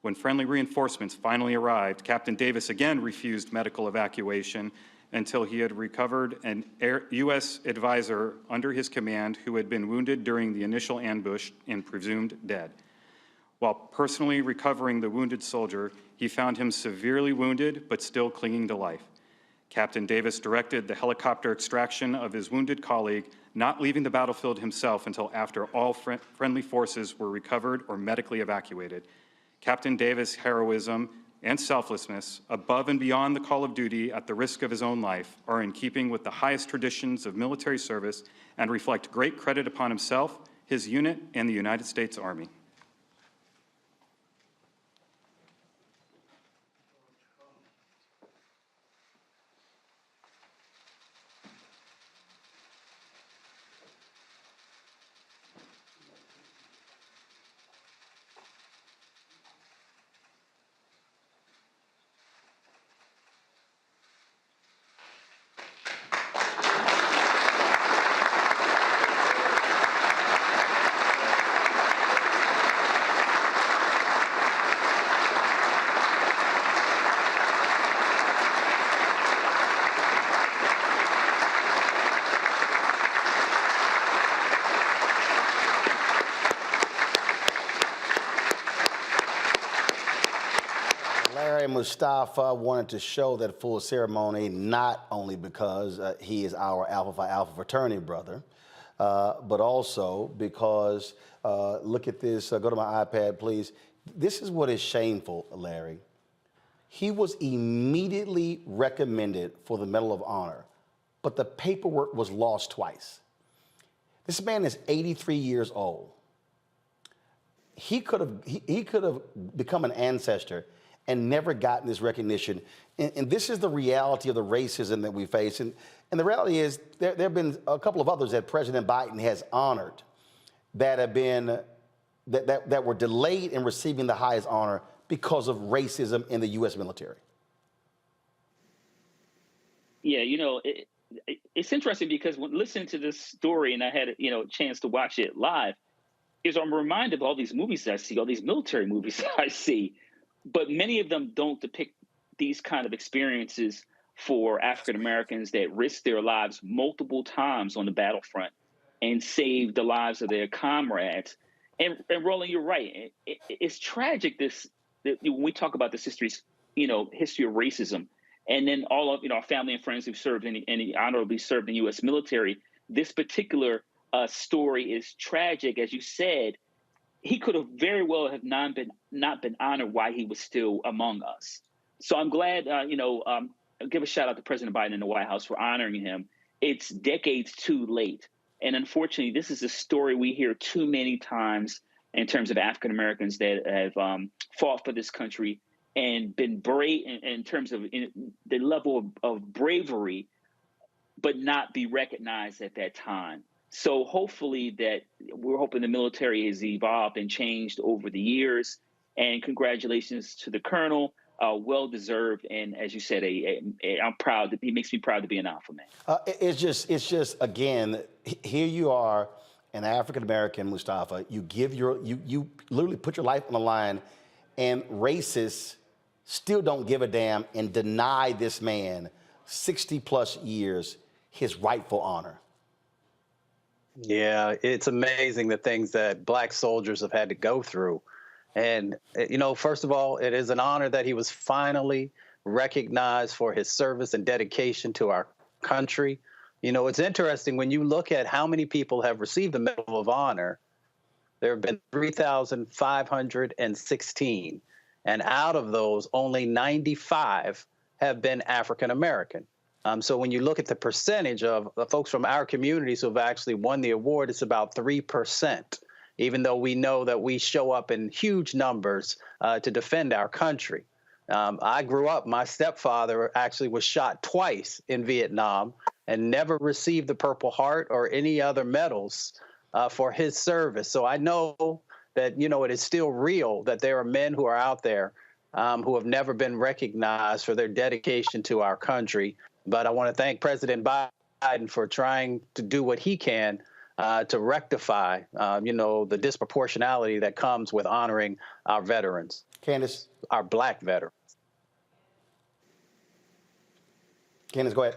When friendly reinforcements finally arrived, Captain Davis again refused medical evacuation until he had recovered an U.S. advisor under his command who had been wounded during the initial ambush and presumed dead. While personally recovering the wounded soldier, he found him severely wounded but still clinging to life. Captain Davis directed the helicopter extraction of his wounded colleague, not leaving the battlefield himself until after all friendly forces were recovered or medically evacuated. Captain Davis' heroism and selflessness, above and beyond the call of duty at the risk of his own life, are in keeping with the highest traditions of military service and reflect great credit upon himself, his unit, and the United States Army. Mustafa wanted to show that full ceremony not only because he is our Alpha Phi Alpha fraternity brother, but also because, look at this, go to my iPad, please. This is what is shameful, Larry. He was immediately recommended for the Medal of Honor, but the paperwork was lost twice. This man is 83 years old. He could have become an ancestor and never gotten this recognition. And this is the reality of the racism that we face. And the reality is there have been a couple of others that President Biden has honored that have been, that were delayed in receiving the highest honor because of racism in the U.S. military. Yeah, you know, it's interesting because when listening to this story, and I had a chance to watch it live, I'm reminded of all these movies I see, all these military movies I see. But many of them don't depict these kind of experiences for African Americans that risk their lives multiple times on the battlefront and save the lives of their comrades. And Roland, you're right. It's tragic when we talk about this history of racism, and then all of our family and friends who've served and honorably served in the U.S. military. This particular story is tragic, as you said. He could have very well have not been honored while he was still among us. So I'm glad, give a shout out to President Biden and the White House for honoring him. It's decades too late. And unfortunately, this is a story we hear too many times in terms of African Americans that have fought for this country and been brave in terms of the level of bravery, but not be recognized at that time. So hopefully we're hoping the military has evolved and changed over the years. And congratulations to the colonel, well deserved. And as you said, I'm proud. He makes me proud to be an Alpha man. It's just again, here you are, an African American, Mustafa. You you literally put your life on the line, and racists still don't give a damn and deny this man 60 plus years his rightful honor. Yeah, it's amazing the things that Black soldiers have had to go through. And, first of all, it is an honor that he was finally recognized for his service and dedication to our country. It's interesting when you look at how many people have received the Medal of Honor. There have been 3,516. And out of those, only 95 have been African American. So when you look at the percentage of the folks from our communities who have actually won the award, it's about 3%, even though we know that we show up in huge numbers to defend our country. I grew up, my stepfather actually was shot twice in Vietnam and never received the Purple Heart or any other medals for his service. So I know that, you know, it is still real that there are men who are out there who have never been recognized for their dedication to our country. But I want to thank President Biden for trying to do what he can to rectify, you know, the disproportionality that comes with honoring our veterans. Candace. Our Black veterans. Candace, go ahead.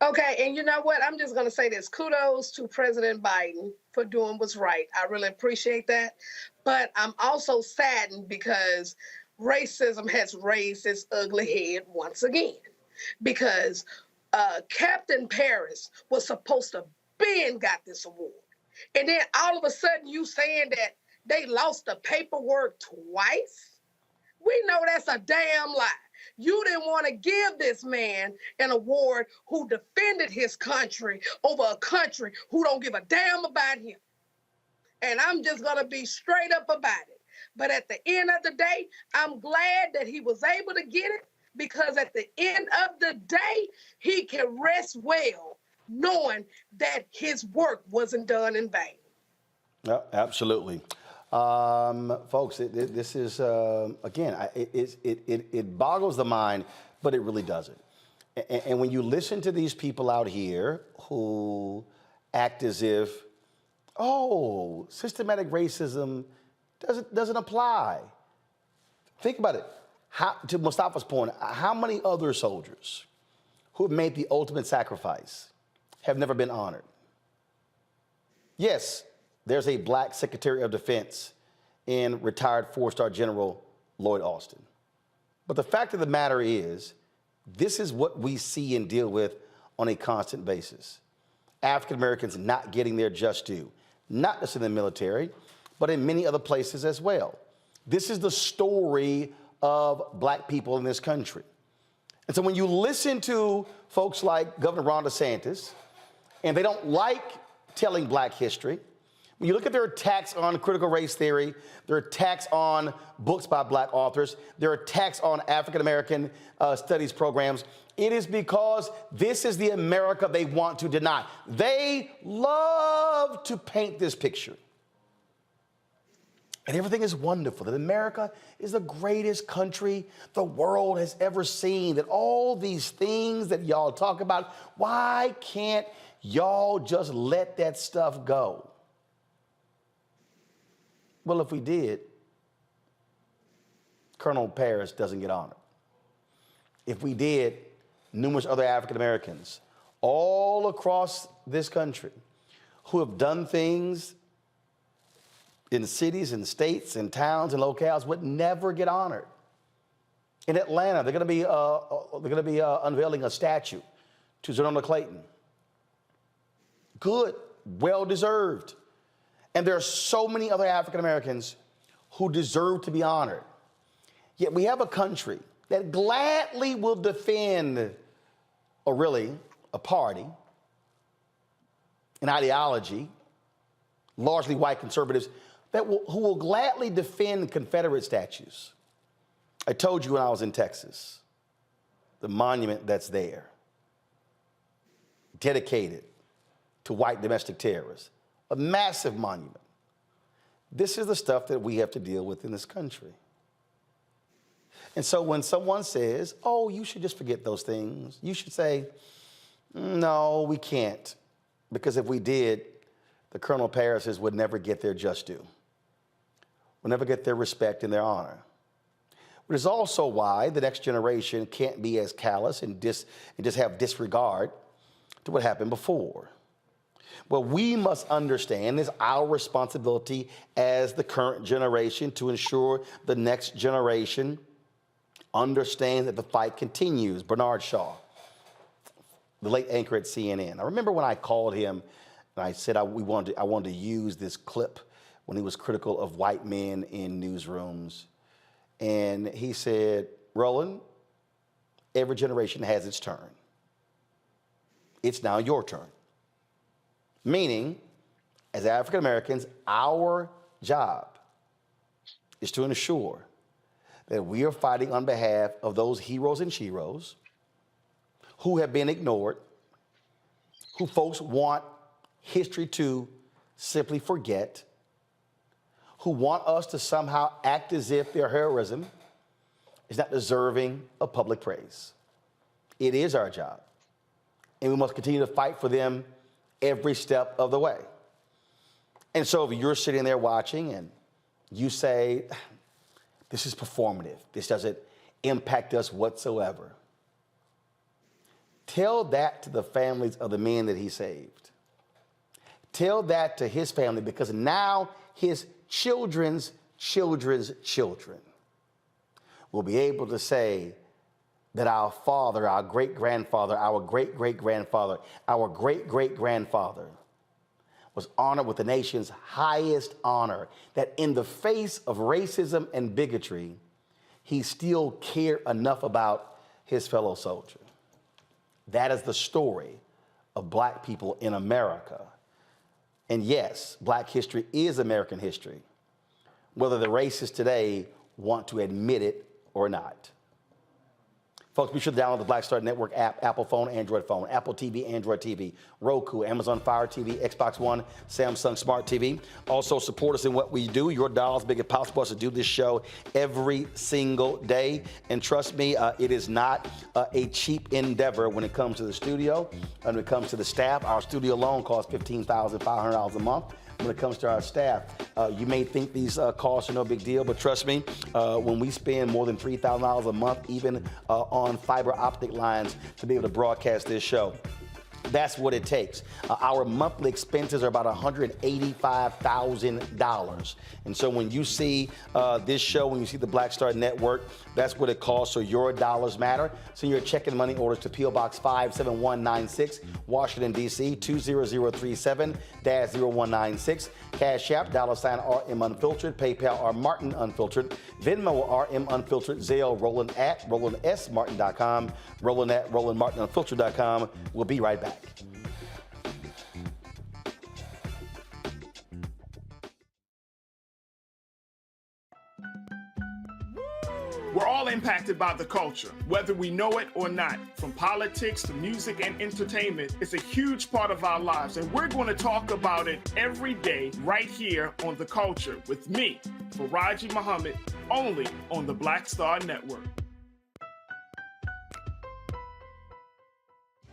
Okay, and you know what? I'm just going to say this. Kudos to President Biden for doing what's right. I really appreciate that. But I'm also saddened because racism has raised its ugly head once again. Because Captain Paris was supposed to been got this award. And then all of a sudden you saying that they lost the paperwork twice? We know that's a damn lie. You didn't want to give this man an award who defended his country over a country who don't give a damn about him. And I'm just going to be straight up about it. But at the end of the day, I'm glad that he was able to get it, because at the end of the day, he can rest well knowing that his work wasn't done in vain. Yeah, absolutely. Folks, this is, again, it boggles the mind, but it really doesn't. And when you listen to these people out here who act as if, oh, systematic racism doesn't apply. Think about it. To Mustafa's point, how many other soldiers who have made the ultimate sacrifice have never been honored? Yes, there's a Black Secretary of Defense in retired 4-star General Lloyd Austin. But the fact of the matter is, this is what we see and deal with on a constant basis. African Americans not getting their just due, not just in the military, but in many other places as well. This is the story of Black people in this country. And so when you listen to folks like Governor Ron DeSantis, and they don't like telling Black history, when you look at their attacks on critical race theory, their attacks on books by Black authors, their attacks on African-American studies programs, it is because this is the America they want to deny. They love to paint this picture. And everything is wonderful, that America is the greatest country the world has ever seen, that all these things that y'all talk about, why can't y'all just let that stuff go? Well, if we did, Colonel Paris doesn't get honored. If we did, numerous other African Americans all across this country who have done things in cities and states and towns and locales would never get honored. In Atlanta, they're going to be unveiling a statue to Zonona Clayton. Good, well deserved. And there are so many other African Americans who deserve to be honored. Yet we have a country that gladly will defend, or really a party, an ideology, largely white conservatives, who will gladly defend Confederate statues. I told you when I was in Texas, the monument that's there, dedicated to white domestic terrorists, a massive monument. This is the stuff that we have to deal with in this country. And so when someone says, oh, you should just forget those things, you should say, no, we can't. Because if we did, the Colonel Parises would never get their just due, would never get their respect and their honor. Which is also why the next generation can't be as callous and just have disregard to what happened before. Well, we must understand it's our responsibility as the current generation to ensure the next generation understands that the fight continues. Bernard Shaw, the late anchor at CNN. I remember when I called him and I said I wanted to use this clip when he was critical of white men in newsrooms. And he said, Roland, every generation has its turn. It's now your turn. Meaning, as African Americans, our job is to ensure that we are fighting on behalf of those heroes and sheroes who have been ignored, who folks want history to simply forget, who want us to somehow act as if their heroism is not deserving of public praise. It is our job, and we must continue to fight for them every step of the way. And so if you're sitting there watching and you say, this is performative, this doesn't impact us whatsoever, tell that to the families of the men that he saved. Tell that to his family, because now his children's children's children will be able to say that our father, our great-grandfather, our great-great-grandfather, our great-great-grandfather was honored with the nation's highest honor, that in the face of racism and bigotry, he still cared enough about his fellow soldier. That is the story of black people in America. And yes, black history is American history, whether the racists today want to admit it or not. Folks, be sure to download the Black Star Network app, Apple phone, Android phone, Apple TV, Android TV, Roku, Amazon Fire TV, Xbox One, Samsung Smart TV. Also, support us in what we do. Your dollars make it possible for us to do this show every single day. And trust me, it is not a cheap endeavor when it comes to the studio and when it comes to the staff. Our studio alone costs $15,500 a month. When it comes to our staff, you may think these costs are no big deal, but trust me, when we spend more than $3,000 a month, even on fiber optic lines to be able to broadcast this show, that's what it takes. Our monthly expenses are about $185,000. And so when you see this show, when you see the Black Star Network, that's what it costs. So your dollars matter. So you're checking money orders to P.O. Box 57196, Washington, D.C. 20037-0196. Cash App, $RM Unfiltered. PayPal, R Martin Unfiltered. Venmo, RM Unfiltered. Zelle, Roland at RolandSMartin.com. Roland at RolandMartinUnfiltered.com. We'll be right back. We're all impacted by the culture, whether we know it or not. From politics to music and entertainment, it's a huge part of our lives, and we're going to talk about it every day right here on The Culture with me, Faraji Muhammad, only on the Black Star Network.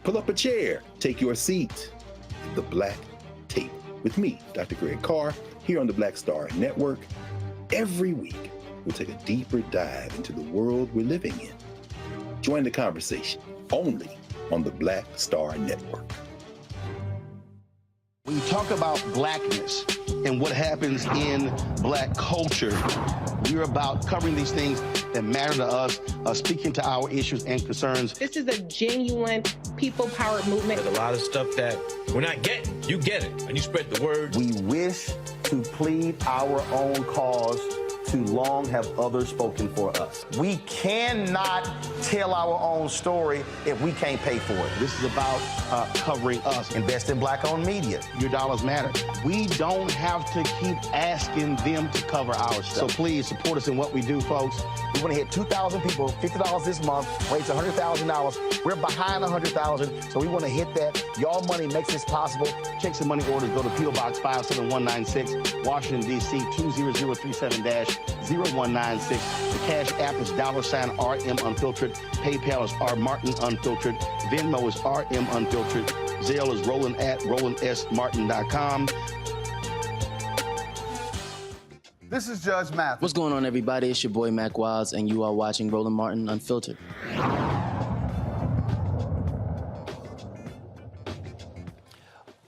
Pull up a chair, take your seat. The Black Tape with me, Dr. Greg Carr, here on the Black Star Network. Every week, we'll take a deeper dive into the world we're living in. Join the conversation only on the Black Star Network. When you talk about blackness and what happens in black culture, we're about covering these things that matter to us, speaking to our issues and concerns. This is a genuine people-powered movement. There's a lot of stuff that we're not getting. You get it, and you spread the word. We wish to plead our own cause. Too long have others spoken for us. We cannot tell our own story if we can't pay for it. This is about covering us. Invest in black-owned media. Your dollars matter. We don't have to keep asking them to cover our stuff. So please support us in what we do, folks. We want to hit 2,000 people, $50 this month, raise $100,000. We're behind $100,000, so we want to hit that. Y'all money makes this possible. Check some money orders. Go to P.O. Box 57196, Washington, D.C. 20037-0196. The Cash App is $RM Unfiltered. PayPal is R Martin Unfiltered. Venmo is RM Unfiltered. Zelle is Roland at RolandSMartin.com. This is Judge Mathis. What's going on, everybody? It's your boy Mac Wiles, and you are watching Roland Martin Unfiltered.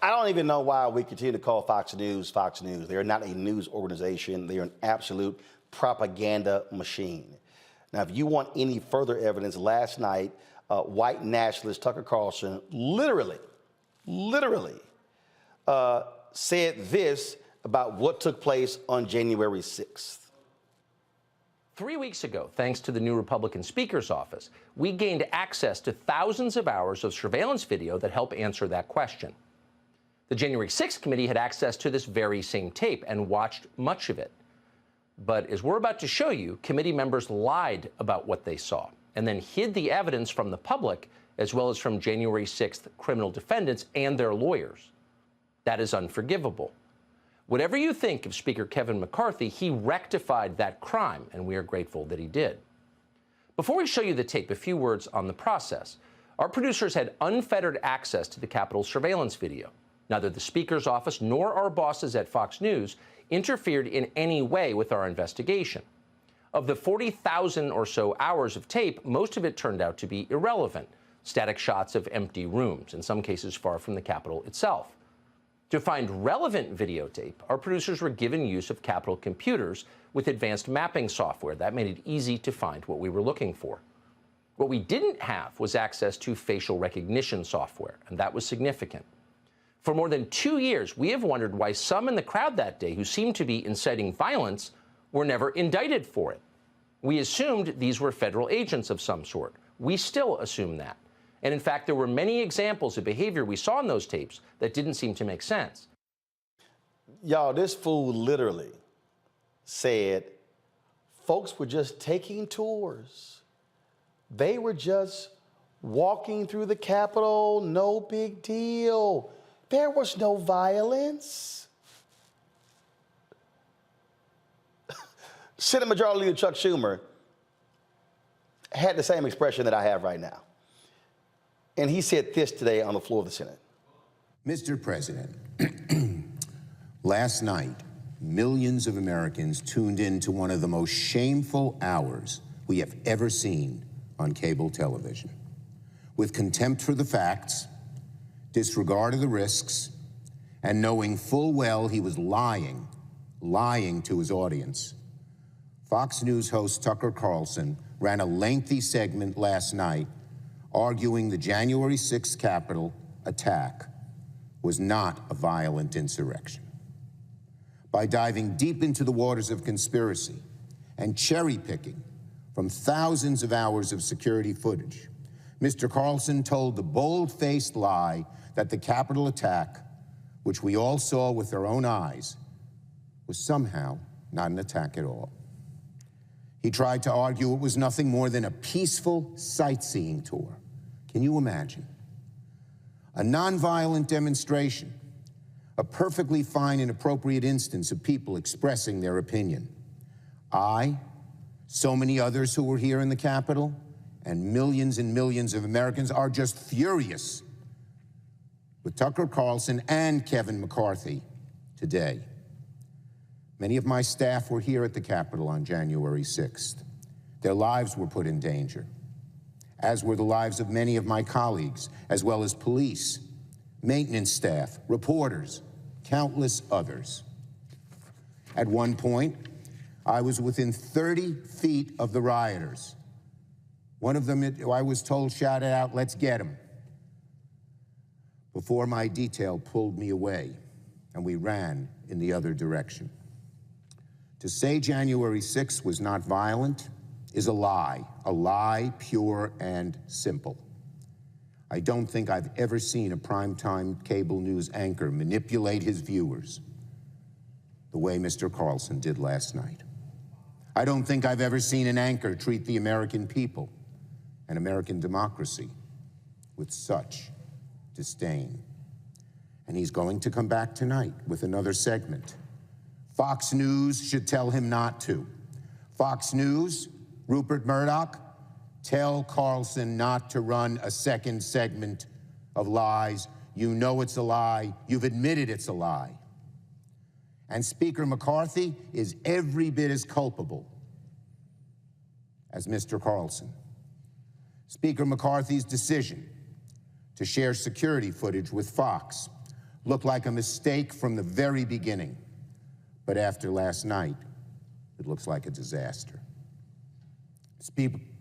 I don't even know why we continue to call Fox News Fox News. They are not a news organization. They are an absolute propaganda machine. Now, if you want any further evidence, last night, white nationalist Tucker Carlson literally said this about what took place on January 6th. 3 weeks ago, thanks to the new Republican Speaker's office, we gained access to thousands of hours of surveillance video that help answer that question. The January 6th committee had access to this very same tape and watched much of it. But as we're about to show you, committee members lied about what they saw and then hid the evidence from the public as well as from January 6th criminal defendants and their lawyers. That is unforgivable. Whatever you think of Speaker Kevin McCarthy, he rectified that crime, and we are grateful that he did. Before we show you the tape, a few words on the process. Our producers had unfettered access to the Capitol surveillance video. Neither the Speaker's office nor our bosses at Fox News interfered in any way with our investigation. Of the 40,000 or so hours of tape, most of it turned out to be irrelevant, static shots of empty rooms, in some cases far from the Capitol itself. To find relevant videotape, our producers were given use of Capitol computers with advanced mapping software. That made it easy to find what we were looking for. What we didn't have was access to facial recognition software, and that was significant. For more than 2 years, we have wondered why some in the crowd that day who seemed to be inciting violence were never indicted for it. We assumed these were federal agents of some sort. We still assume that. And in fact, there were many examples of behavior we saw in those tapes that didn't seem to make sense. Y'all, this fool literally said folks were just taking tours. They were just walking through the Capitol, no big deal. There was no violence. Senate Majority Leader Chuck Schumer had the same expression that I have right now. And he said this today on the floor of the Senate. Mr. President, last night, millions of Americans tuned in to one of the most shameful hours we have ever seen on cable television. With contempt for the facts, disregard of the risks, and knowing full well he was lying to his audience, Fox News host Tucker Carlson ran a lengthy segment last night arguing the January 6th Capitol attack was not a violent insurrection. By diving deep into the waters of conspiracy and cherry-picking from thousands of hours of security footage, Mr. Carlson told the bold-faced lie that the Capitol attack, which we all saw with our own eyes, was somehow not an attack at all. He tried to argue it was nothing more than a peaceful sightseeing tour. Can you imagine? A nonviolent demonstration, a perfectly fine and appropriate instance of people expressing their opinion. I, so many others who were here in the Capitol, and millions of Americans are just furious with Tucker Carlson and Kevin McCarthy today. Many of my staff were here at the Capitol on January 6th. Their lives were put in danger, as were the lives of many of my colleagues, as well as police, maintenance staff, reporters, countless others. At one point, I was within 30 feet of the rioters. One of them, I was told, shouted out, "Let's get him," before my detail pulled me away and we ran in the other direction. To say January 6th was not violent is a lie pure and simple. I don't think I've ever seen a primetime cable news anchor manipulate his viewers the way Mr. Carlson did last night. I don't think I've ever seen an anchor treat the American people and American democracy with such disdain. And he's going to come back tonight with another segment. Fox News should tell him not to. Fox News, Rupert Murdoch, tell Carlson not to run a second segment of lies. You know it's a lie. You've admitted it's a lie. And Speaker McCarthy is every bit as culpable as Mr. Carlson. Speaker McCarthy's decision to share security footage with Fox looked like a mistake from the very beginning. But after last night, it looks like a disaster.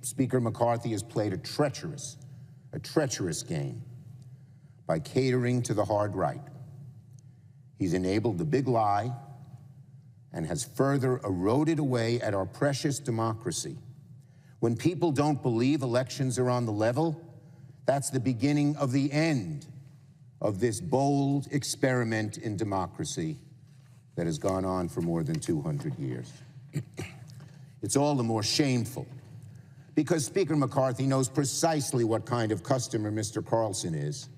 Speaker McCarthy has played a treacherous game by catering to the hard right. He's enabled the big lie and has further eroded away at our precious democracy. When people don't believe elections are on the level, that's the beginning of the end of this bold experiment in democracy that has gone on for more than 200 years. It's all the more shameful because Speaker McCarthy knows precisely what kind of customer Mr. Carlson is.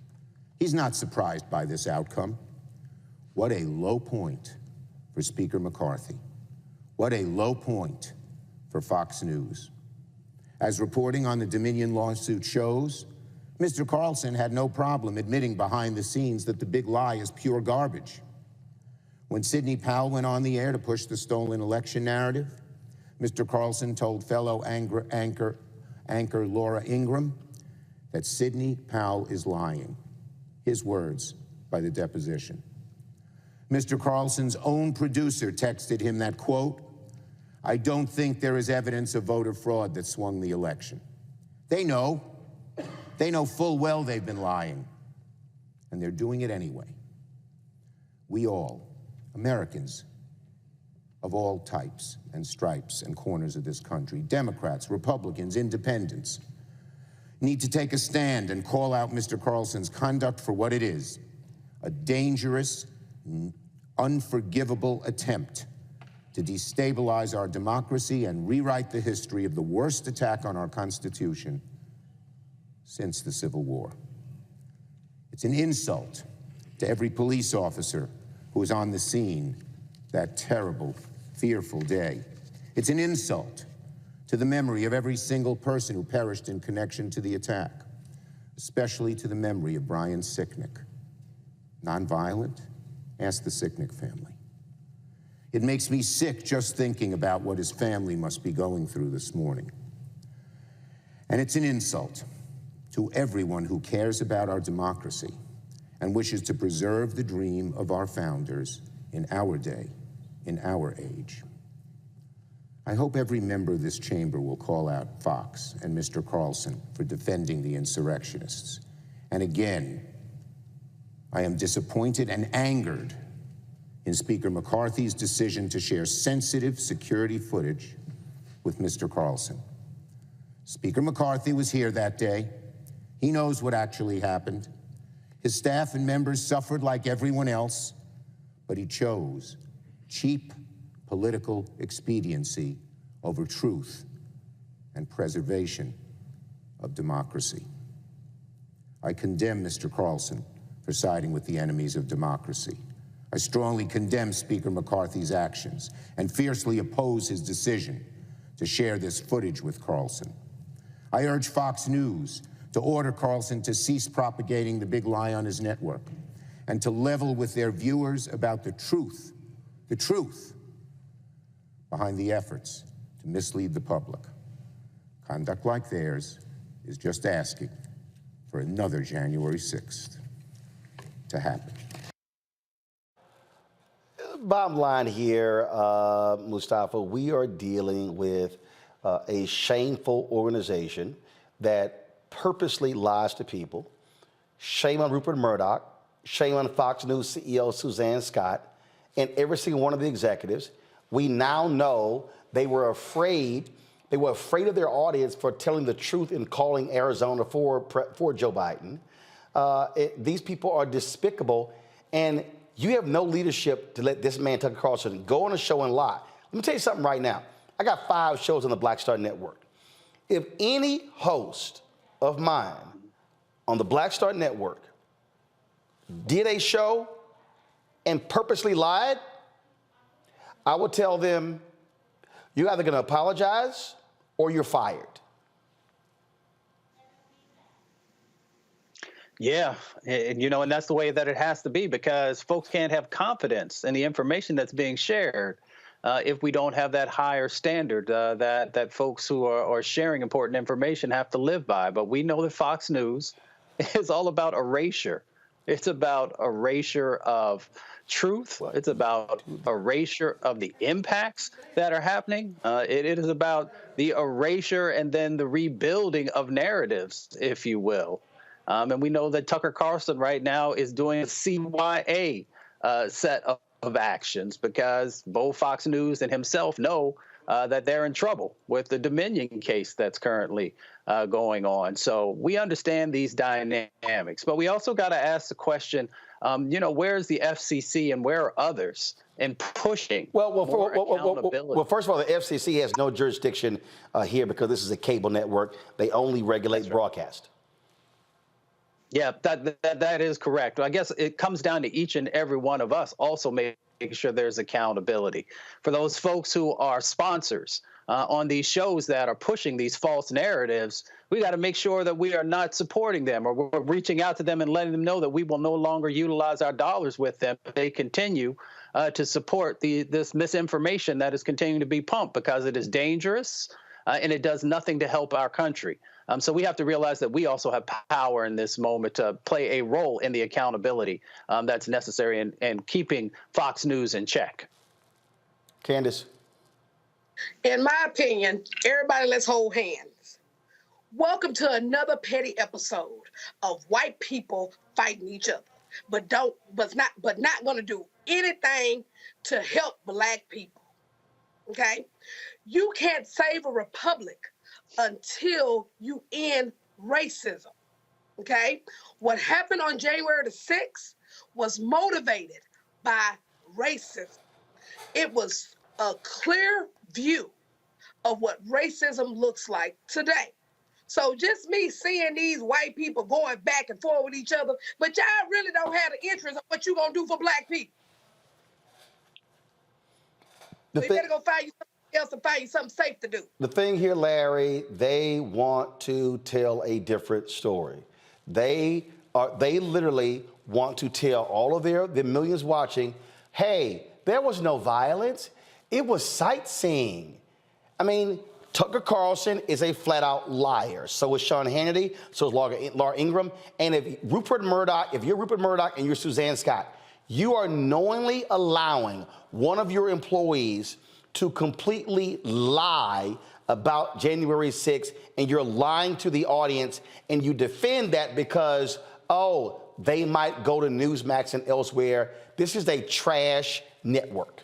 He's not surprised by this outcome. What a low point for Speaker McCarthy. What a low point for Fox News. As reporting on the Dominion lawsuit shows, Mr. Carlson had no problem admitting behind the scenes that the big lie is pure garbage. When Sidney Powell went on the air to push the stolen election narrative, Mr. Carlson told fellow anchor Laura Ingraham that Sidney Powell is lying. His words by the deposition. Mr. Carlson's own producer texted him that, quote, "I don't think there is evidence of voter fraud that swung the election." They know full well they've been lying, and they're doing it anyway. We all, Americans of all types and stripes and corners of this country, Democrats, Republicans, independents, need to take a stand and call out Mr. Carlson's conduct for what it is, a dangerous, unforgivable attempt to destabilize our democracy and rewrite the history of the worst attack on our Constitution since the Civil War. It's an insult to every police officer who was on the scene that terrible, fearful day. It's an insult to the memory of every single person who perished in connection to the attack, especially to the memory of Brian Sicknick. Nonviolent? Ask the Sicknick family. It makes me sick just thinking about what his family must be going through this morning. And it's an insult to everyone who cares about our democracy and wishes to preserve the dream of our founders in our day, in our age. I hope every member of this chamber will call out Fox and Mr. Carlson for defending the insurrectionists. And again, I am disappointed and angered in Speaker McCarthy's decision to share sensitive security footage with Mr. Carlson. Speaker McCarthy was here that day. He knows what actually happened. His staff and members suffered like everyone else, but he chose cheap political expediency over truth and preservation of democracy. I condemn Mr. Carlson for siding with the enemies of democracy. I strongly condemn Speaker McCarthy's actions and fiercely oppose his decision to share this footage with Carlson. I urge Fox News to order Carlson to cease propagating the big lie on his network and to level with their viewers about the truth behind the efforts to mislead the public. Conduct like theirs is just asking for another January 6th to happen. Bottom line here, Mustafa, we are dealing with a shameful organization that purposely lies to people. Shame on Rupert Murdoch. Shame on Fox News CEO Suzanne Scott and every single one of the executives. We now know they were afraid. They were afraid of their audience for telling the truth and calling Arizona for Joe Biden. These people are despicable, and you have no leadership to let this man, Tucker Carlson, go on a show and lie. Let me tell you something right now. I got 5 shows on the Black Star Network. If any host of mine on the Black Star Network did a show and purposely lied, I would tell them, you're either going to apologize or you're fired. Yeah, and that's the way that it has to be, because folks can't have confidence in the information that's being shared if we don't have that higher standard that folks who are sharing important information have to live by. But we know that Fox News is all about erasure. It's about erasure of truth. It's about erasure of the impacts that are happening. It is about the erasure and then the rebuilding of narratives, if you will. And we know that Tucker Carlson right now is doing a CYA set of of actions because both Fox News and himself know that they're in trouble with the Dominion case that's currently going on. So we understand these dynamics, but we also got to ask the question, where's the FCC and where are others in pushing accountability? Well, first of all, the FCC has no jurisdiction here because this is a cable network. They only regulate broadcast. Yeah, that is correct. I guess it comes down to each and every one of us also making sure there's accountability. For those folks who are sponsors on these shows that are pushing these false narratives, we got to make sure that we are not supporting them or we're reaching out to them and letting them know that we will no longer utilize our dollars with them if they continue to support this misinformation that is continuing to be pumped because it is dangerous and it does nothing to help our country. So we have to realize that we also have power in this moment to play a role in the accountability that's necessary in keeping Fox News in check. Candace. In my opinion, everybody, let's hold hands. Welcome to another petty episode of white people fighting each other, but not going to do anything to help Black people. Okay, you can't save a republic until you end racism. Okay, what happened on January the 6th was motivated by racism. It was a clear view of what racism looks like today. So just me seeing these white people going back and forth with each other, but y'all really don't have the interest of what you gonna do for Black people. So you better go find you something else and find you something safe to do. The thing here, Larry, they want to tell a different story. They literally want to tell all of the millions watching, hey, there was no violence. It was sightseeing. I mean, Tucker Carlson is a flat-out liar. So is Sean Hannity. So is Laura Ingraham. And if you're Rupert Murdoch and you're Suzanne Scott, you are knowingly allowing one of your employees to completely lie about January 6th, and you're lying to the audience, and you defend that because, oh, they might go to Newsmax and elsewhere. This is a trash network.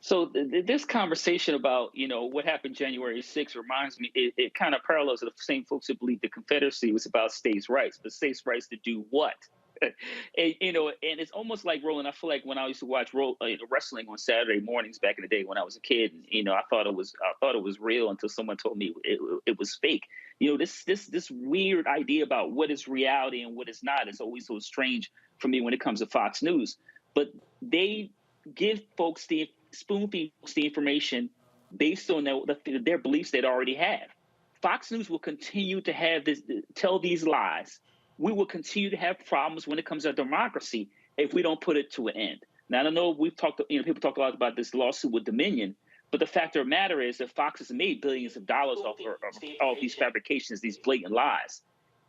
So this conversation about, what happened January 6th reminds me, it kind of parallels the same folks who believe the Confederacy was about states' rights, but states' rights to do what? And it's almost like, Roland, I feel like when I used to watch wrestling on Saturday mornings back in the day when I was a kid, and, I thought it was real until someone told me it was fake. This weird idea about what is reality and what is not is always so strange for me when it comes to Fox News. But they give folks spoon-feed folks the information based on their beliefs they already have. Fox News will continue to tell these lies. We will continue to have problems when it comes to democracy if we don't put it to an end. Now, I don't know, people talk a lot about this lawsuit with Dominion, but the fact of the matter is that Fox has made billions of dollars off of all these fabrications, these blatant lies.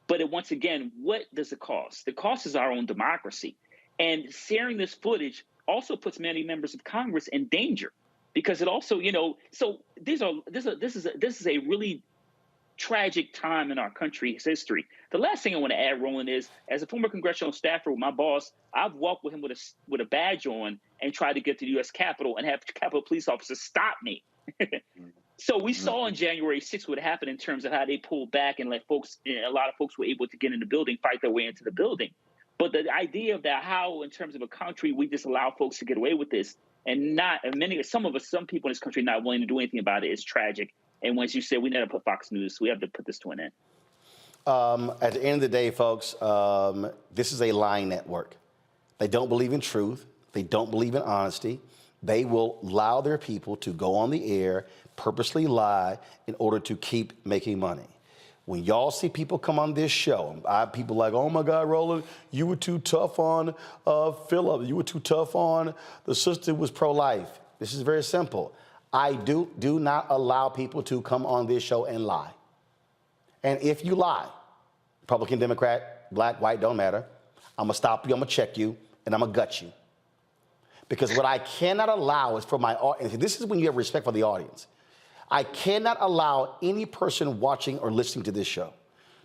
But once again, what does it cost? The cost is our own democracy. And sharing this footage also puts many members of Congress in danger because it also, so this is a really tragic time in our country's history. The last thing I want to add, Roland, is as a former congressional staffer with my boss, I've walked with him with a badge on and tried to get to the U.S. Capitol and have Capitol police officers stop me. So we saw on January 6th what happened in terms of how they pulled back and let a lot of folks were able to get in the building, fight their way into the building. But the idea of that, how in terms of a country, we just allow folks to get away with this and some people in this country not willing to do anything about it is tragic. And once you say we never put Fox News, we have to put this to an end. At the end of the day, folks, this is a lying network. They don't believe in truth. They don't believe in honesty. They will allow their people to go on the air, purposely lie in order to keep making money. When y'all see people come on this show, people like, oh my God, Roland, you were too tough on Philip. You were too tough on the sister who was pro-life. This is very simple. I do not allow people to come on this show and lie. And if you lie, Republican, Democrat, black, white, don't matter, I'm gonna stop you, I'm gonna check you, and I'm gonna gut you. Because what I cannot allow is for my audience, this is when you have respect for the audience. I cannot allow any person watching or listening to this show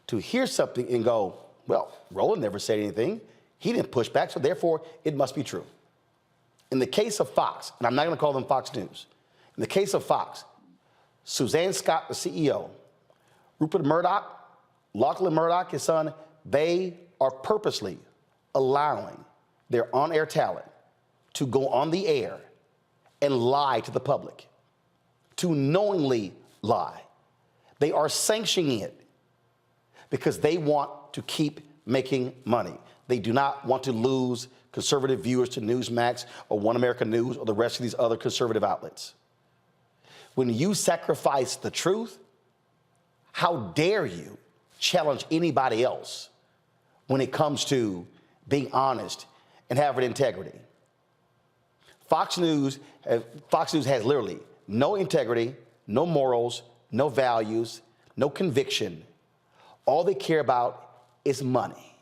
to hear something and go, well, Roland never said anything. He didn't push back, so therefore it must be true. In the case of Fox, and I'm not going to call them Fox News, in the case of Fox, Suzanne Scott, the CEO, Rupert Murdoch, Lachlan Murdoch, his son, they are purposely allowing their on-air talent to go on the air and lie to the public, to knowingly lie. They are sanctioning it because they want to keep making money. They do not want to lose conservative viewers to Newsmax or One America News or the rest of these other conservative outlets. When you sacrifice the truth, how dare you challenge anybody else when it comes to being honest and having integrity? Fox News has literally no integrity, no morals, no values, no conviction. All they care about is money.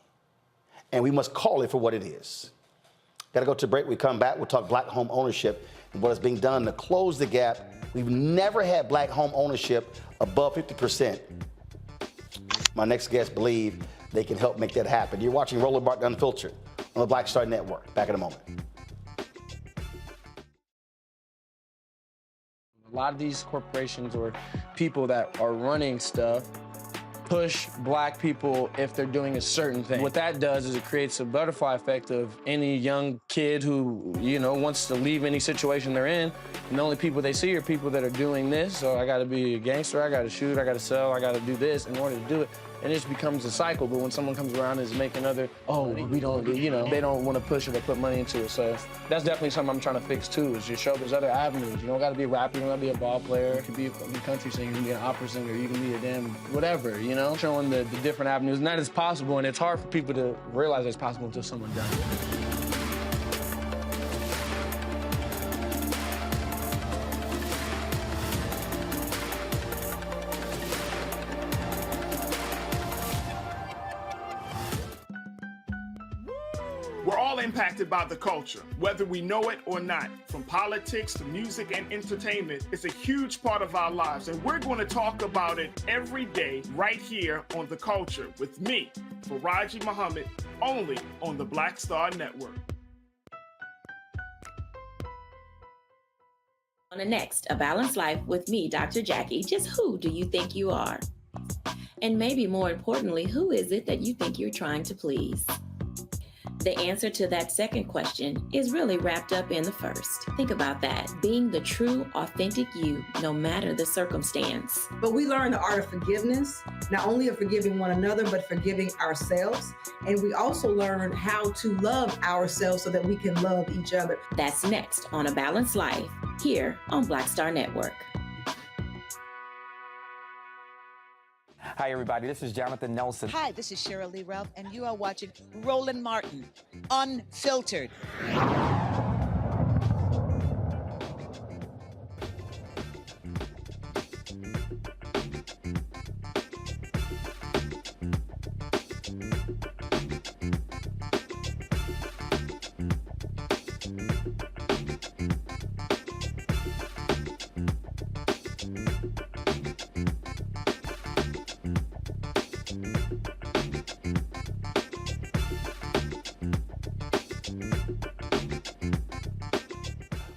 And we must call it for what it is. Got to go to break. We come back. We'll talk black home ownership and what is being done to close the gap. We've never had black home ownership above 50%. My next guests believe they can help make that happen. You're watching Roland Martin Unfiltered on the Black Star Network. Back in a moment. A lot of these corporations or people that are running stuff push black people if they're doing a certain thing. What that does is it creates a butterfly effect of any young kid who, wants to leave any situation they're in, and the only people they see are people that are doing this. So I gotta be a gangster, I gotta shoot, I gotta sell, I gotta do this in order to do it. And it just becomes a cycle. But when someone comes around and is making we don't, they don't want to push it or put money into it. So that's definitely something I'm trying to fix too, is just show there's other avenues. You don't gotta be a rapper, you don't gotta be a ball player, you can be a country singer, you can be an opera singer, you can be a damn whatever, showing the different avenues. And that is possible, and it's hard for people to realize it's possible until someone does it. We're all impacted by the culture, whether we know it or not. From politics to music and entertainment, it's a huge part of our lives, and we're going to talk about it every day right here on The Culture with me, Faraji Muhammad, only on the Black Star Network. On the next, A Balanced Life with me, Dr. Jackie, just who do you think you are? And maybe more importantly, who is it that you think you're trying to please? The answer to that second question is really wrapped up in the first. Think about that. Being the true, authentic you, no matter the circumstance. But we learn the art of forgiveness, not only of forgiving one another, but forgiving ourselves. And we also learn how to love ourselves so that we can love each other. That's next on A Balanced Life, here on Black Star Network. Hi, everybody. This is Jonathan Nelson. Hi, this is Cheryl Lee Ralph, and you are watching Roland Martin, Unfiltered.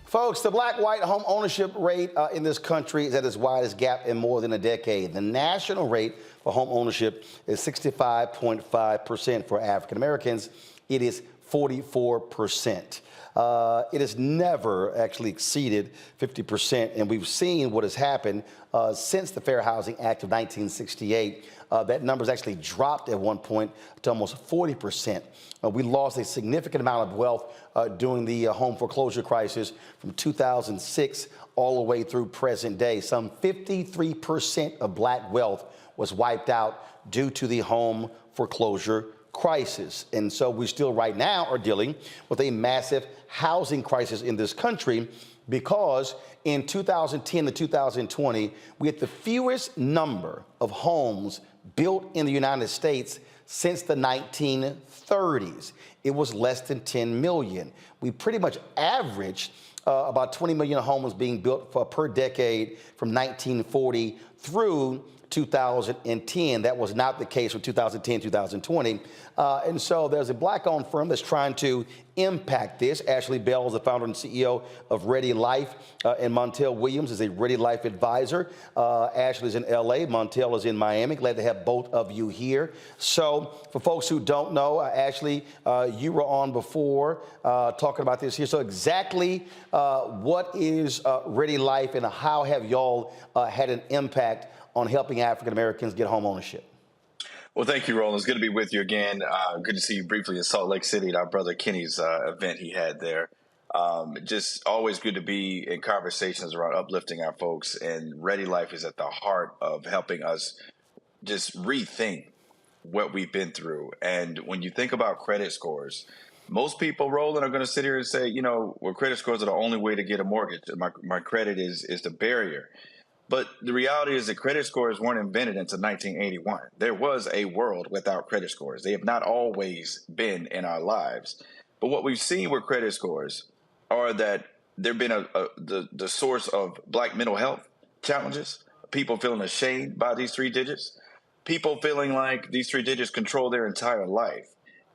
Folks, the black-white home ownership rate in this country is at its widest gap in more than a decade. The national rate for home ownership is 65.5%. For African Americans, it is 44%. It has never actually exceeded 50%, and we've seen what has happened since the Fair Housing Act of 1968. That number's actually dropped at one point to almost 40%. We lost a significant amount of wealth during the home foreclosure crisis from 2006 all the way through present day. Some 53% of black wealth was wiped out due to the home foreclosure crisis. And so we still right now are dealing with a massive housing crisis in this country, because in 2010 to 2020, we had the fewest number of homes built in the United States since the 1930s. It was less than 10 million. We pretty much averaged about 20 million homes being built per decade from 1940 through 2010. That was not the case for 2010, 2020. And so there's a black-owned firm that's trying to impact this. Ashley Bell is the founder and CEO of Ready Life, and Montel Williams is a Ready Life advisor. Ashley's in LA, Montel is in Miami. Glad to have both of you here. So for folks who don't know, Ashley, you were on before talking about this here. So exactly what is Ready Life, and how have y'all had an impact on helping African Americans get home ownership? Well, thank you, Roland. It's good to be with you again. Good to see you briefly in Salt Lake City at our brother Kenny's event he had there. Just always good to be in conversations around uplifting our folks. And Ready Life is at the heart of helping us just rethink what we've been through. And when you think about credit scores, most people, Roland, are going to sit here and say, you know, well, credit scores are the only way to get a mortgage. My credit is the barrier. But the reality is that credit scores weren't invented until 1981. There was a world without credit scores. They have not always been in our lives. But what we've seen with credit scores are that they've been the source of Black mental health challenges, people feeling ashamed by these 3 digits, people feeling like these 3 digits control their entire life.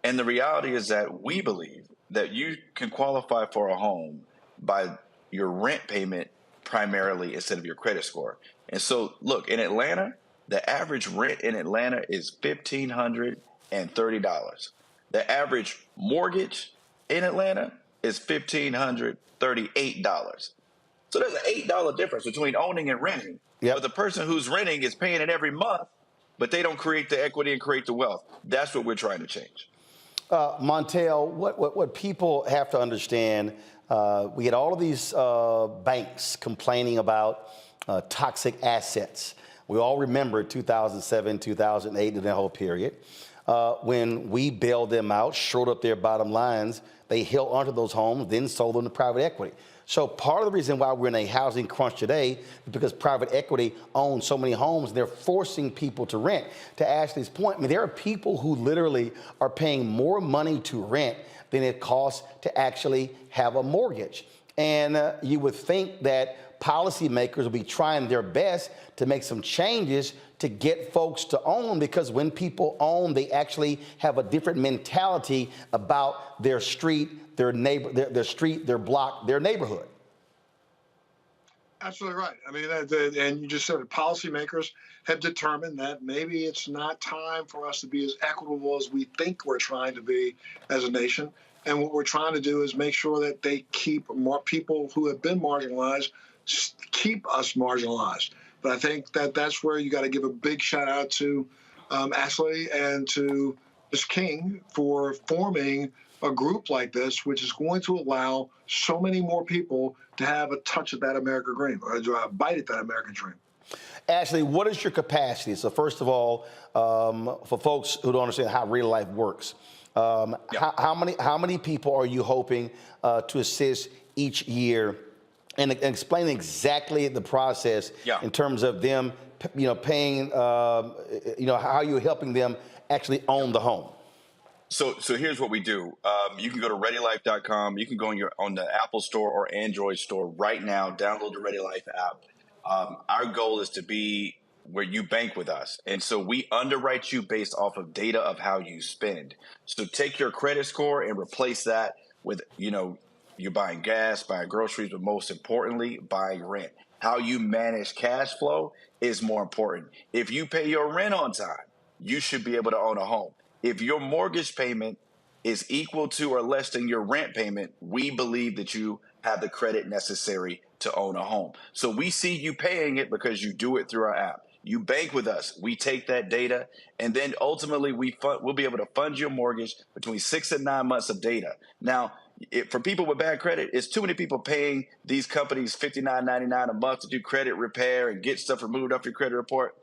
And the reality is that we believe that you can qualify for a home by your rent payment primarily instead of your credit score. And so, look, in Atlanta, the average rent in Atlanta is $1,530. The average mortgage in Atlanta is $1,538. So there's an $8 difference between owning and renting. Yep. But the person who's renting is paying it every month, but they don't create the equity and create the wealth. That's what we're trying to change. Montel, what people have to understand, we get all of these banks complaining about toxic assets. We all remember 2007, 2008, and that whole period. When we bailed them out, shored up their bottom lines, they held onto those homes, then sold them to private equity. So part of the reason why we're in a housing crunch today is because private equity owns so many homes. They're forcing people to rent. To Ashley's point, I mean, there are people who literally are paying more money to rent than it costs to actually have a mortgage. And you would think that policymakers will be trying their best to make some changes to get folks to own, because when people own, they actually have a different mentality about their street, their neighbor, their street, their block, their neighborhood. Absolutely right. I mean, and you just said it, policymakers have determined that maybe it's not time for us to be as equitable as we think we're trying to be as a nation. And what we're trying to do is make sure that they keep more people who have been marginalized, keep us marginalized. But I think that that's where you got to give a big shout out to Ashley and to Ms. King for forming a group like this, which is going to allow so many more people to have a touch of that American dream, or a bite at that American dream. Ashley, what is your capacity? So first of all, for folks who don't understand how real life works, how many people are you hoping to assist each year, and explain exactly the process in terms of them, paying, how you're helping them actually own the home? So here's what we do. You can go to ReadyLife.com. You can go on the Apple Store or Android Store right now. Download the Ready Life app. Our goal is to be where you bank with us. And so we underwrite you based off of data of how you spend. So take your credit score and replace that with, you're buying gas, buying groceries, but most importantly, buying rent. How you manage cash flow is more important. If you pay your rent on time, you should be able to own a home. If your mortgage payment is equal to or less than your rent payment, we believe that you have the credit necessary to own a home. So we see you paying it because you do it through our app. You bank with us. We take that data, and then ultimately we'll be able to fund your mortgage between 6 and 9 months of data. Now, for people with bad credit, it's too many people paying these companies $59.99 a month to do credit repair and get stuff removed off your credit report.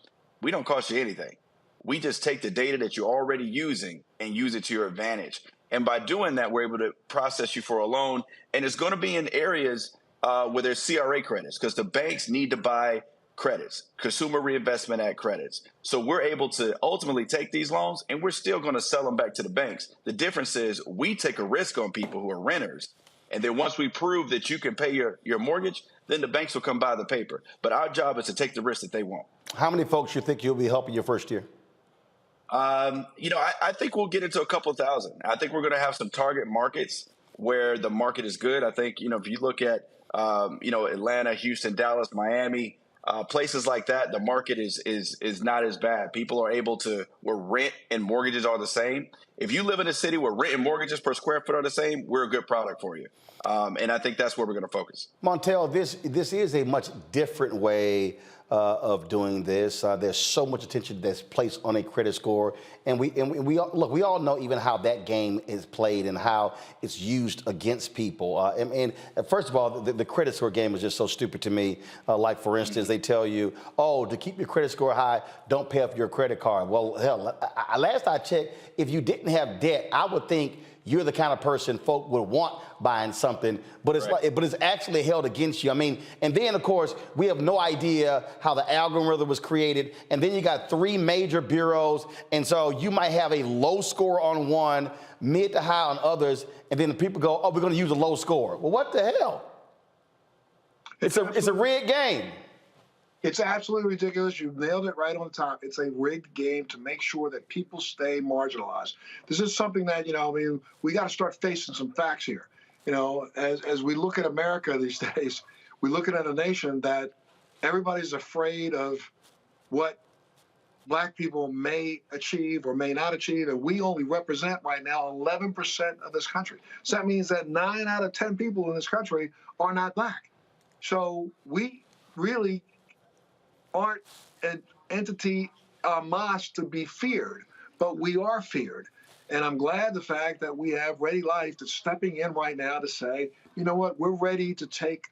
We don't cost you anything. We just take the data that you're already using and use it to your advantage. And by doing that, we're able to process you for a loan. And it's going to be in areas where there's CRA credits, because the banks need to buy credits, Consumer Reinvestment Act credits. So we're able to ultimately take these loans, and we're still going to sell them back to the banks. The difference is we take a risk on people who are renters. And then once we prove that you can pay your mortgage, then the banks will come buy the paper. But our job is to take the risk that they won't. How many folks you think you'll be helping your first year? I think we'll get into a couple thousand. I think we're going to have some target markets where the market is good. I think, if you look at, Atlanta, Houston, Dallas, Miami, places like that, the market is not as bad. People are able to, where rent and mortgages are the same. If you live in a city where rent and mortgages per square foot are the same, we're a good product for you. And I think that's where we're going to focus. Montel, this is a much different way of doing this. There's so much attention that's placed on a credit score, and we all know even how that game is played and how it's used against people. And first of all, the credit score game is just so stupid to me. Like for instance, they tell you, oh, to keep your credit score high, don't pay off your credit card. Well, hell, last I checked, if you didn't have debt, I would think you're the kind of person folk would want buying something, but it's but it's actually held against you. I mean, and then of course we have no idea how the algorithm was created, and then you got 3 major bureaus, and so you might have a low score on one, mid to high on others, and then the people go, oh, we're going to use a low score. Well, what the hell? It's a rigged game. It's absolutely ridiculous. You nailed it right on the top. It's a rigged game to make sure that people stay marginalized. This is something that, we got to start facing some facts here. As we look at America these days, we're looking at a nation that everybody's afraid of what Black people may achieve or may not achieve, and we only represent right now 11% of this country. So that means that 9 out of 10 people in this country are not Black. So we really aren't an entity, a mass to be feared, but we are feared. And I'm glad the fact that we have Ready Life that's stepping in right now to say, you know what, we're ready to take,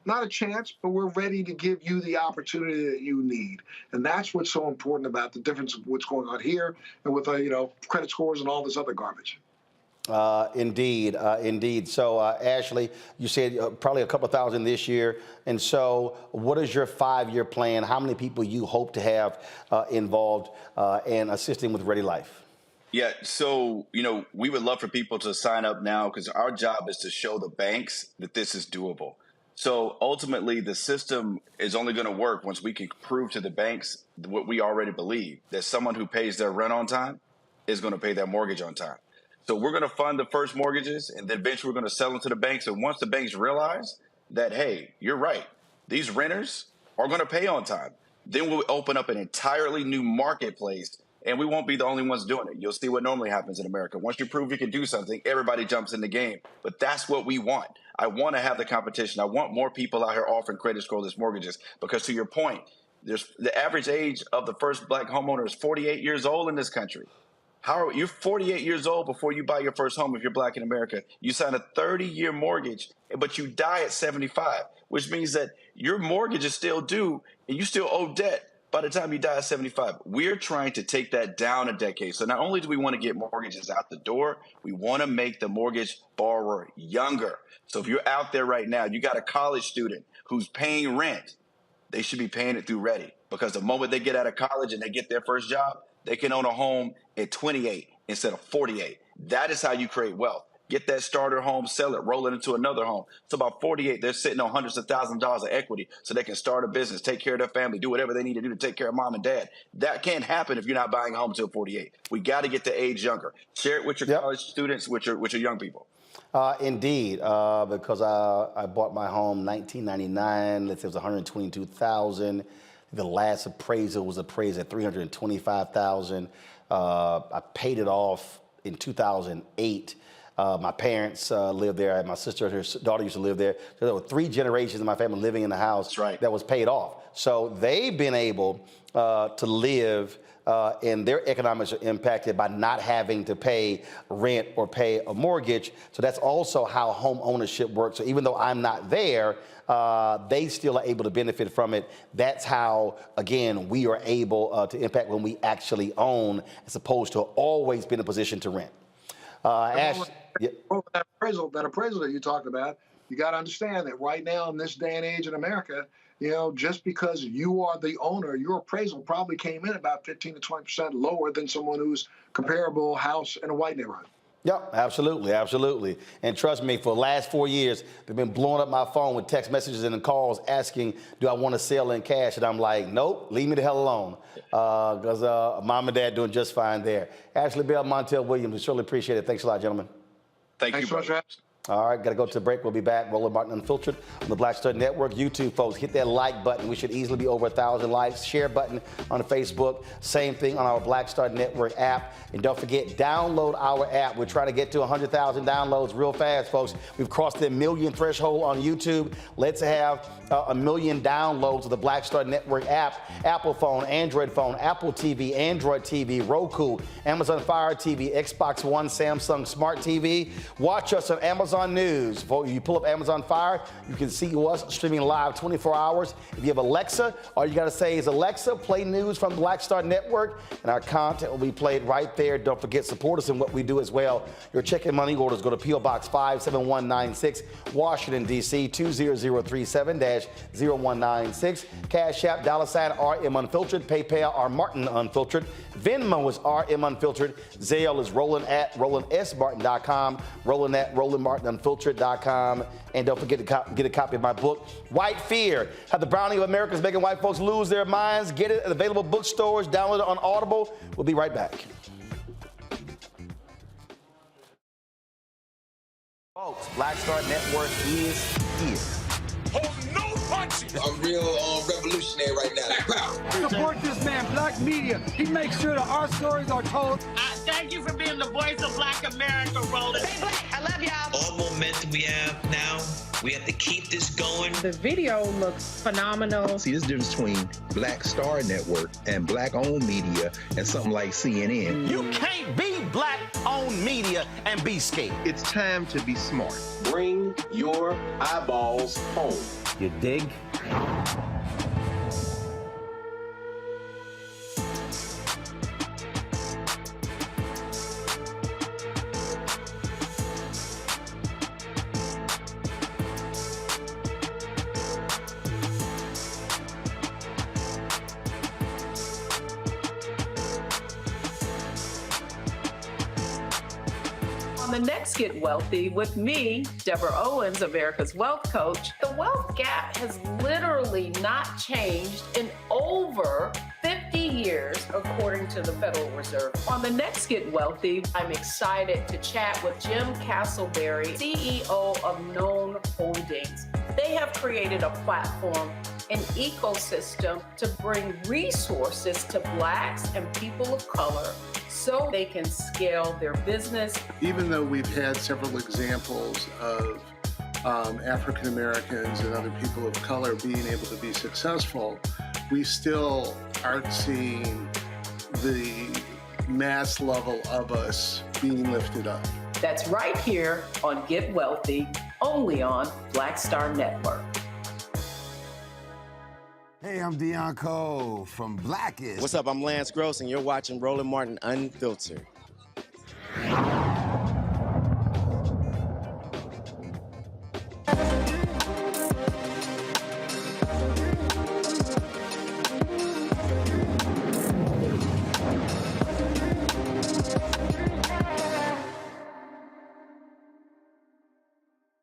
not a chance, but we're ready to give you the opportunity that you need. And that's what's so important about the difference of what's going on here and with, credit scores and all this other garbage. Indeed. So, Ashley, you said probably a couple thousand this year. And so what is your 5-year plan? How many people you hope to have involved and assisting with Ready Life? Yeah, so, we would love for people to sign up now because our job is to show the banks that this is doable. So ultimately, the system is only going to work once we can prove to the banks what we already believe, that someone who pays their rent on time is going to pay their mortgage on time. So we're going to fund the first mortgages, and then eventually we're going to sell them to the banks. And once the banks realize that, hey, you're right, these renters are going to pay on time, then we'll open up an entirely new marketplace, and we won't be the only ones doing it. You'll see what normally happens in America. Once you prove you can do something, everybody jumps in the game. But that's what we want. I want to have the competition. I want more people out here offering credit scoreless mortgages because, to your point, the average age of the first Black homeowner is 48 years old in this country. You're 48 years old before you buy your first home if you're Black in America. You sign a 30-year mortgage, but you die at 75, which means that your mortgage is still due and you still owe debt by the time you die at 75. We're trying to take that down a decade. So not only do we want to get mortgages out the door, we want to make the mortgage borrower younger. So if you're out there right now, you got a college student who's paying rent, they should be paying it through Ready, because the moment they get out of college and they get their first job, they can own a home at 28 instead of 48. That is how you create wealth. Get that starter home, sell it, roll it into another home. So about 48, they're sitting on hundreds of thousands of dollars of equity so they can start a business, take care of their family, do whatever they need to do to take care of mom and dad. That can't happen if you're not buying a home until 48. We got to get the age younger. Share it with your college students, with your young people. Indeed, because I bought my home 1999. It was $122,000. The last appraisal was appraised at $325,000. I paid it off in 2008. My parents lived there. My sister and her daughter used to live there. So there were 3 generations of my family living in the house that was paid off. So they've been able to live, and their economics are impacted by not having to pay rent or pay a mortgage. So that's also how home ownership works. So even though I'm not there, they still are able to benefit from it. That's how, again, we are able to impact when we actually own, as opposed to always being in a position to rent. That appraisal that you talked about, you got to understand that right now in this day and age in America, just because you are the owner, your appraisal probably came in about 15 to 20% lower than someone who's comparable house in a white neighborhood. Yep, absolutely, absolutely. And trust me, for the last 4 years, they've been blowing up my phone with text messages and calls asking, do I want to sell in cash? And I'm like, nope, leave me the hell alone. Because mom and dad doing just fine there. Ashley Bell, Montel Williams, we certainly appreciate it. Thanks a lot, gentlemen. Thanks you, brother. All right, got to go to a break. We'll be back. Roland Martin Unfiltered on the Black Star Network. YouTube, folks, hit that like button. We should easily be over 1,000 likes. Share button on Facebook. Same thing on our Black Star Network app. And don't forget, download our app. We're trying to get to 100,000 downloads real fast, folks. We've crossed the 1 million threshold on YouTube. Let's have 1 million downloads of the Black Star Network app. Apple phone, Android phone, Apple TV, Android TV, Roku, Amazon Fire TV, Xbox One, Samsung Smart TV. Watch us on Amazon News. You pull up Amazon Fire, you can see us streaming live 24 hours. If you have Alexa, all you got to say is, Alexa, play news from Black Star Network, and our content will be played right there. Don't forget, support us in what we do as well. Your check and money orders go to P.O. Box 57196, Washington, D.C. 20037-0196. Cash App, $RM Unfiltered. PayPal, R Martin Unfiltered. Venmo is RM Unfiltered. Zelle is Roland at RolandSMartin.com. Roland at RolandMartinUnfiltered.com. And don't forget to get a copy of my book, White Fear, How the Browning of America is Making White Folks Lose Their Minds. Get it at available bookstores. Download it on Audible. We'll be right back. Folks, Black Star Network is here. I'm real revolutionary right now. Support this man, Black Media. He makes sure that our stories are told. Thank you for being the voice of Black America, Roland. Stay black. I love y'all. All momentum we have now, we have to keep this going. The video looks phenomenal. See, this difference between Black Star Network and Black-owned media and something like CNN. You can't be Black-owned media and be scared. It's time to be smart. Bring your eyeballs home. You dig? On the next Get Wealthy with me, Deborah Owens, America's Wealth Coach, the wealth gap has literally not changed in over 50 years, according to the Federal Reserve. On the next Get Wealthy, I'm excited to chat with Jim Castleberry, CEO of Known Holdings. They have created a platform, an ecosystem to bring resources to Blacks and people of color so they can scale their business. Even though we've had several examples of African Americans and other people of color being able to be successful, we still aren't seeing the mass level of us being lifted up. That's right here on Get Wealthy, only on Black Star Network. Hey, I'm Deion Cole from Blackest. What's up? I'm Lance Gross, and you're watching Roland Martin Unfiltered.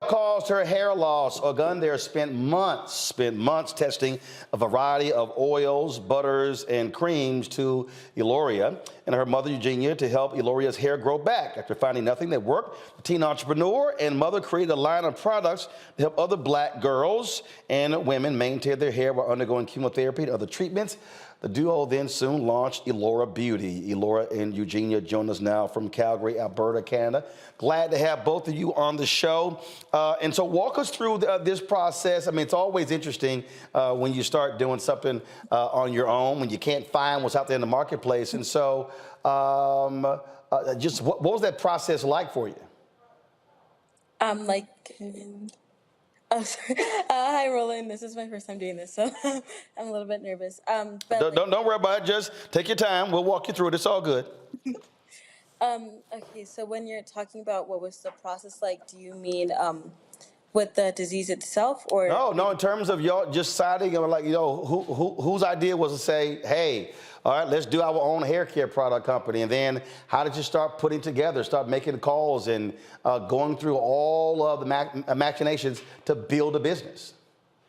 Caused her hair loss. Ogunde spent months testing a variety of oils, butters, and creams to Eloria and her mother, Eugenia, to help Eloria's hair grow back. After finding nothing that worked, the teen entrepreneur and mother created a line of products to help other Black girls and women maintain their hair while undergoing chemotherapy and other treatments. The duo then soon launched Elora Beauty. Elora and Eugenia join us now from Calgary, Alberta, Canada. Glad to have both of you on the show. And so walk us through this process. I mean, it's always interesting when you start doing something on your own, when you can't find what's out there in the marketplace. And so just what was that process like for you? Hi, Roland. This is my first time doing this, so I'm a little bit nervous. Don't worry about it. Just take your time. We'll walk you through it. It's all good. Okay, so when you're talking about what was the process like, do you mean with the disease itself, or No, in terms of y'all just siding, like, whose idea was to say, hey, all right, let's do our own hair care product company, and then how did you start putting together, start making calls and going through all of the machinations to build a business?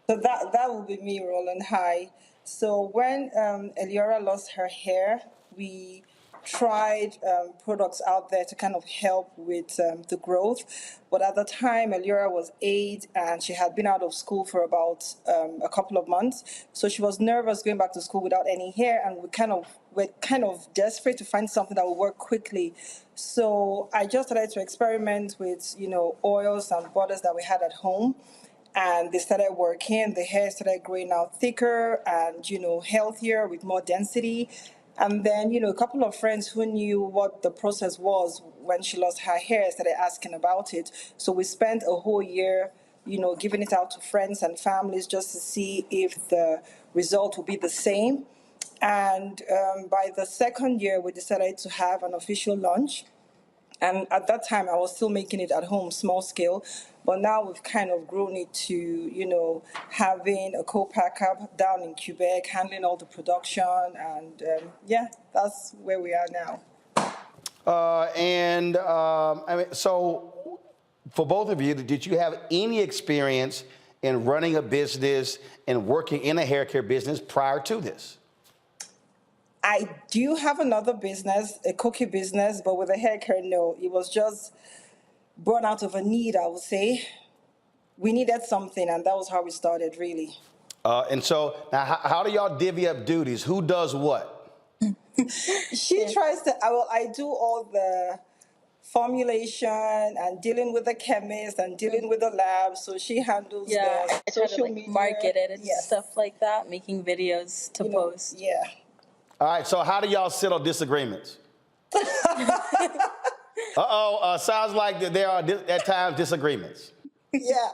So that would be me, Roland. Hi. So when Eliora lost her hair, we tried products out there to kind of help with the growth. But at the time, Eliora was 8 and she had been out of school for about a couple of months. So she was nervous going back to school without any hair, and we're kind of desperate to find something that would work quickly. So I just started to experiment with, oils and butters that we had at home. And they started working. The hair started growing out thicker and, healthier with more density. And then, a couple of friends who knew what the process was when she lost her hair started asking about it. So we spent a whole year, giving it out to friends and families just to see if the result would be the same. And by the second year, we decided to have an official launch. And at that time, I was still making it at home, small scale. But now we've kind of grown it to, having a co-packer down in Quebec, handling all the production. And that's where we are now. So for both of you, did you have any experience in running a business and working in a hair care business prior to this? I do have another business, a cookie business, but with a hair care, no. It was just born out of a need, I would say. We needed something, and that was how we started, really. And so now, how do y'all divvy up duties? Who does what? She tries to, I do all the formulation and dealing with the chemist and dealing with the lab. So she handles the social media. Market it and stuff like that, making videos to post. Yeah. All right, so how do y'all settle disagreements? Sounds like there are at times disagreements. Yeah.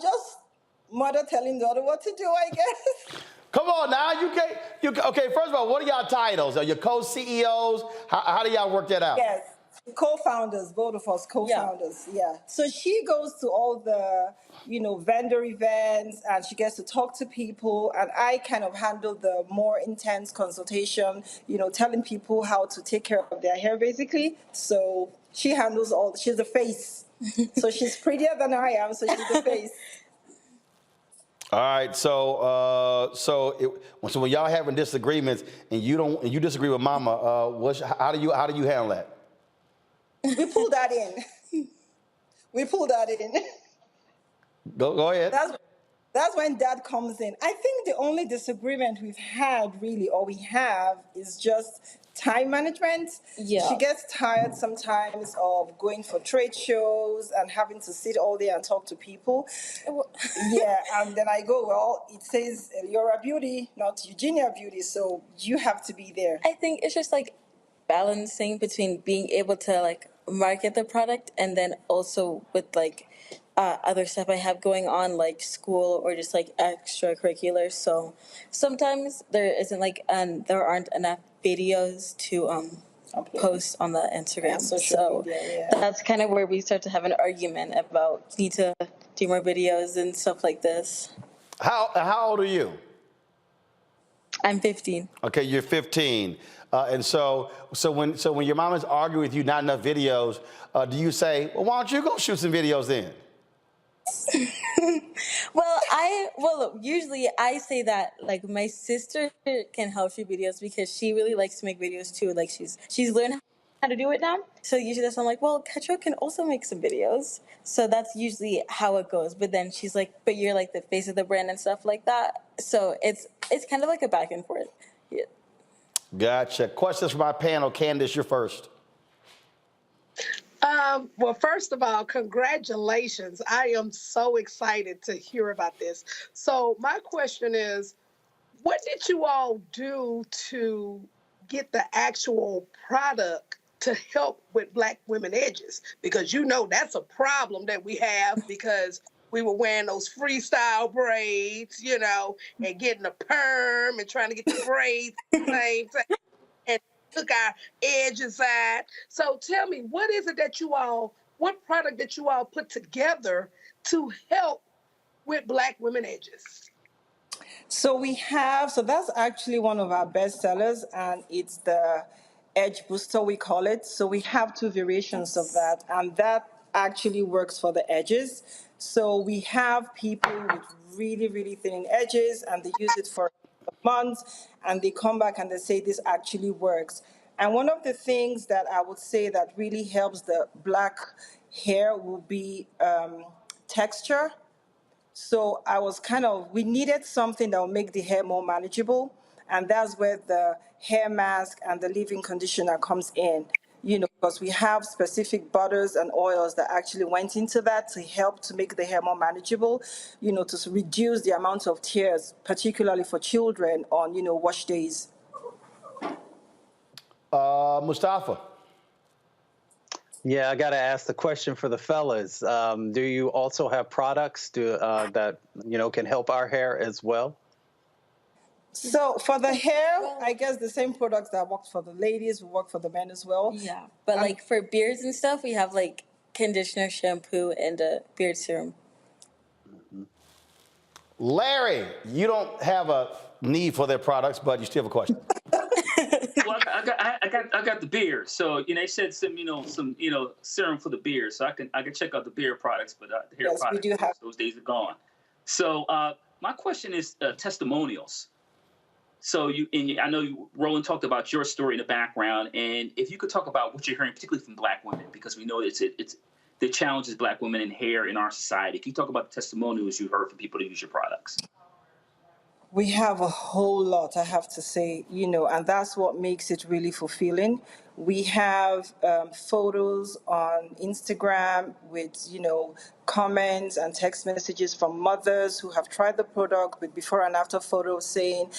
Just mother telling daughter what to do, I guess. Come on now, okay, first of all, what are y'all titles? Are you co-CEOs? How do y'all work that out? Yes, co-founders, both of us co-founders, yeah. So she goes to all the, vendor events, and she gets to talk to people, and I kind of handle the more intense consultation, telling people how to take care of their hair, basically. So she handles she's the face. So she's prettier than I am, so she's the face. All right, so when y'all having disagreements and you disagree with Mama, how do you handle that? We pull that in. Go ahead. That's when Dad comes in. I think the only disagreement we've had, really, or we have, is just time management. Yeah. She gets tired sometimes of going for trade shows and having to sit all day and talk to people. Yeah, and then I go, well, it says Eliora Beauty, not Eugenia Beauty, so you have to be there. I think it's just like balancing between being able to like market the product and then also with like other stuff I have going on, like school or just like extracurriculars. So sometimes there isn't there aren't enough videos to post on the Instagram. So that's kind of where we start to have an argument about need to do more videos and stuff like this. How old are you? I'm 15. Okay, you're 15. And so when your mom is arguing with you, not enough videos, do you say, well, why don't you go shoot some videos then? Usually I say that like my sister can help shoot videos because she really likes to make videos too. Like she's learned how to do it now. So usually that's when I'm like, well, Ketro can also make some videos. So that's usually how it goes. But then she's like, but you're like the face of the brand and stuff like that. So it's kind of like a back and forth. Yeah. Gotcha. Questions from my panel. Candace, you're first. Well, first of all, congratulations. I am so excited to hear about this. So my question is, what did you all do to get the actual product to help with Black women edges? Because that's a problem that we have because we were wearing those freestyle braids, and getting a perm and trying to get the braids at the same time. And took our edges out. So tell me, what is it that you all what product that you all put together to help with Black women edges? So that's actually one of our best sellers, and it's the Edge Booster, we call it. So we have two variations of that, and that actually works for the edges. So we have people with really, really thin edges, and they use it for months, and they come back and they say this actually works. And one of the things that I would say that really helps the Black hair will be texture. So we needed something that will make the hair more manageable. And that's where the hair mask and the leave-in conditioner comes in, because we have specific butters and oils that actually went into that to help to make the hair more manageable, to reduce the amount of tears, particularly for children on, wash days. Mustafa. Yeah, I got to ask the question for the fellas. Do you also have products that can help our hair as well? So for the hair, I guess the same products that work for the ladies will work for the men as well. Yeah, but like for beards and stuff, we have like conditioner, shampoo, and a beard serum. Larry, you don't have a need for their products, but you still have a question. Well, I got the beard. So they said some serum for the beard. So I can check out the beard products, but the hair products, we do have. Those days are gone. So my question is testimonials. So I know Roland talked about your story in the background, and if you could talk about what you're hearing, particularly from Black women, because we know it's the challenges Black women in hair in our society. Can you talk about the testimonials you heard from people to use your products? We have a whole lot, I have to say, and that's what makes it really fulfilling. We have photos on Instagram with, comments and text messages from mothers who have tried the product with before and after photos saying,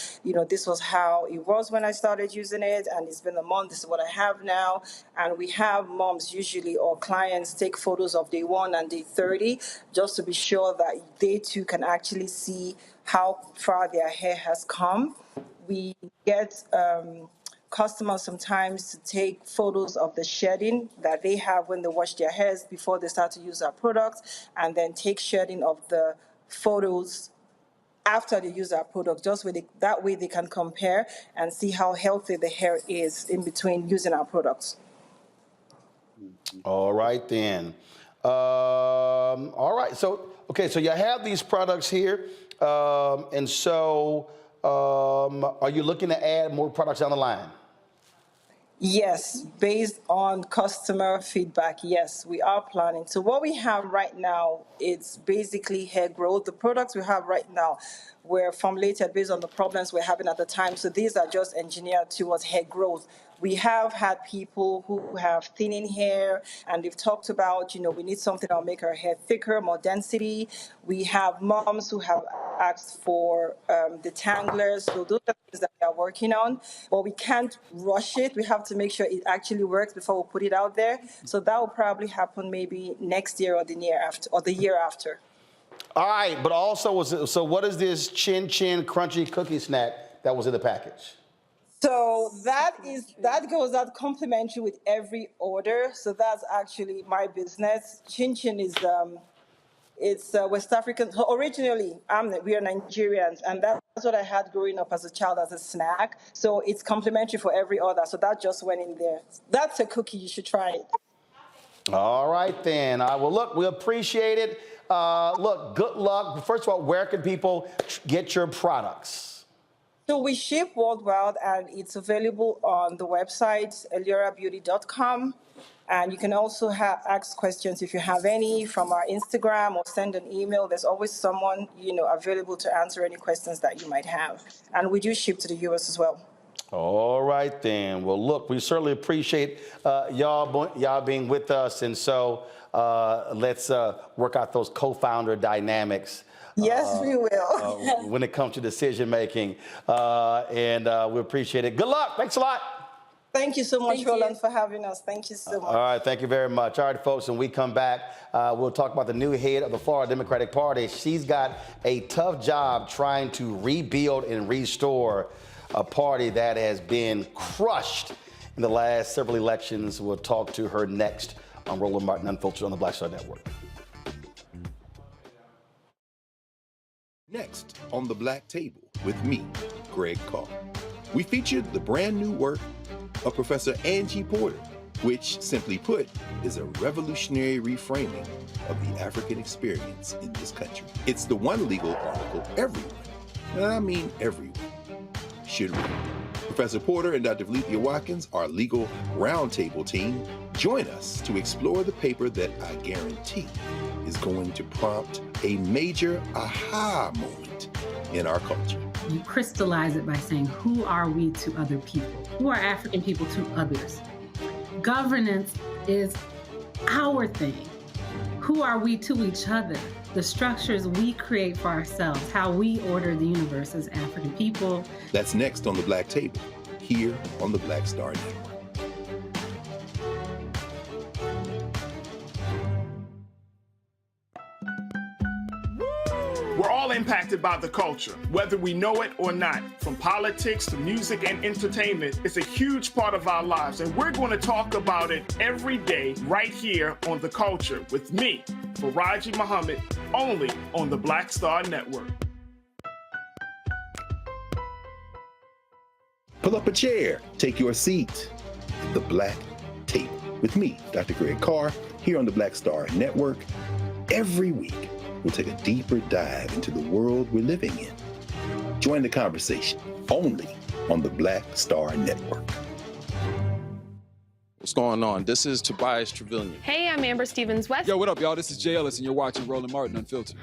this was how it was when I started using it, and it's been a month, this is what I have now. And we have moms usually or clients take photos of day 1 and day 30 just to be sure that they too can actually see how far their hair has come. We get customers sometimes to take photos of the shedding that they have when they wash their hairs before they start to use our products, and then take shedding of the photos after they use our product, that way they can compare and see how healthy the hair is in between using our products. All right, then. All right, so you have these products here, and so are you looking to add more products down the line? Yes, based on customer feedback, yes, we are planning. So what we have right now, it's basically hair growth. The products we have right now were formulated based on the problems we're having at the time. So these are just engineered towards hair growth. We have had people who have thinning hair, and they've talked about, we need something that'll make our hair thicker, more density. We have moms who have asked for detanglers. So those are things that we are working on, but we can't rush it. We have to make sure it actually works before we put it out there. So that will probably happen maybe next year or the year after. All right, but also, so what is this Chin Chin Crunchy Cookie Snack that was in the package? So that goes out complimentary with every order. So that's actually my business. Chin Chin is it's West African. Originally, we are Nigerians, and that's what I had growing up as a child as a snack. So it's complimentary for every order. So that just went in there. That's a cookie. You should try it. All right, then. Well, look, we appreciate it. Look, good luck. First of all, where can people get your products? So we ship worldwide, and it's available on the website, elierabeauty.com. And you can also ask questions if you have any from our Instagram or send an email. There's always someone, available to answer any questions that you might have. And we do ship to the U.S. as well. All right, then. Well, look, we certainly appreciate y'all being with us. And so let's work out those co-founder dynamics. Yes, we will. When it comes to decision making. And we appreciate it. Good luck. Thanks a lot. Thank you so much, Roland, for having us. Thank you so much. All right. Thank you very much. All right, folks. When we come back, we'll talk about the new head of the Florida Democratic Party. She's got a tough job trying to rebuild and restore a party that has been crushed in the last several elections. We'll talk to her next on Roland Martin Unfiltered on the Black Star Network. Next on The Black Table with me, Greg Carr. We featured the brand new work of Professor Angie Porter, which, simply put, is a revolutionary reframing of the African experience in this country. It's the one legal article everyone, and I mean everyone, should read. Professor Porter and Dr. Valencia Watkins, our legal roundtable team, join us to explore the paper that I guarantee is going to prompt a major aha moment in our culture. You crystallize it by saying, who are we to other people? Who are African people to others? Governance is our thing. Who are we to each other? The structures we create for ourselves, how we order the universe as African people. That's next on The Black Table, here on the Black Star Network. We're all impacted by the culture, whether we know it or not. From politics to music and entertainment, it's a huge part of our lives, and we're going to talk about it every day right here on The Culture with me, Faraji Muhammad, only on the Black Star Network. Pull up a chair, take your seat at The Black Table with me, Dr. Greg Carr, here on the Black Star Network. Every week, we'll take a deeper dive into the world we're living in. Join the conversation only on the Black Star Network. What's going on? This is Tobias Trevelyan. Hey, I'm Amber Stevens-West. Yo, what up, y'all? This is Jay Ellis, and you're watching Roland Martin Unfiltered.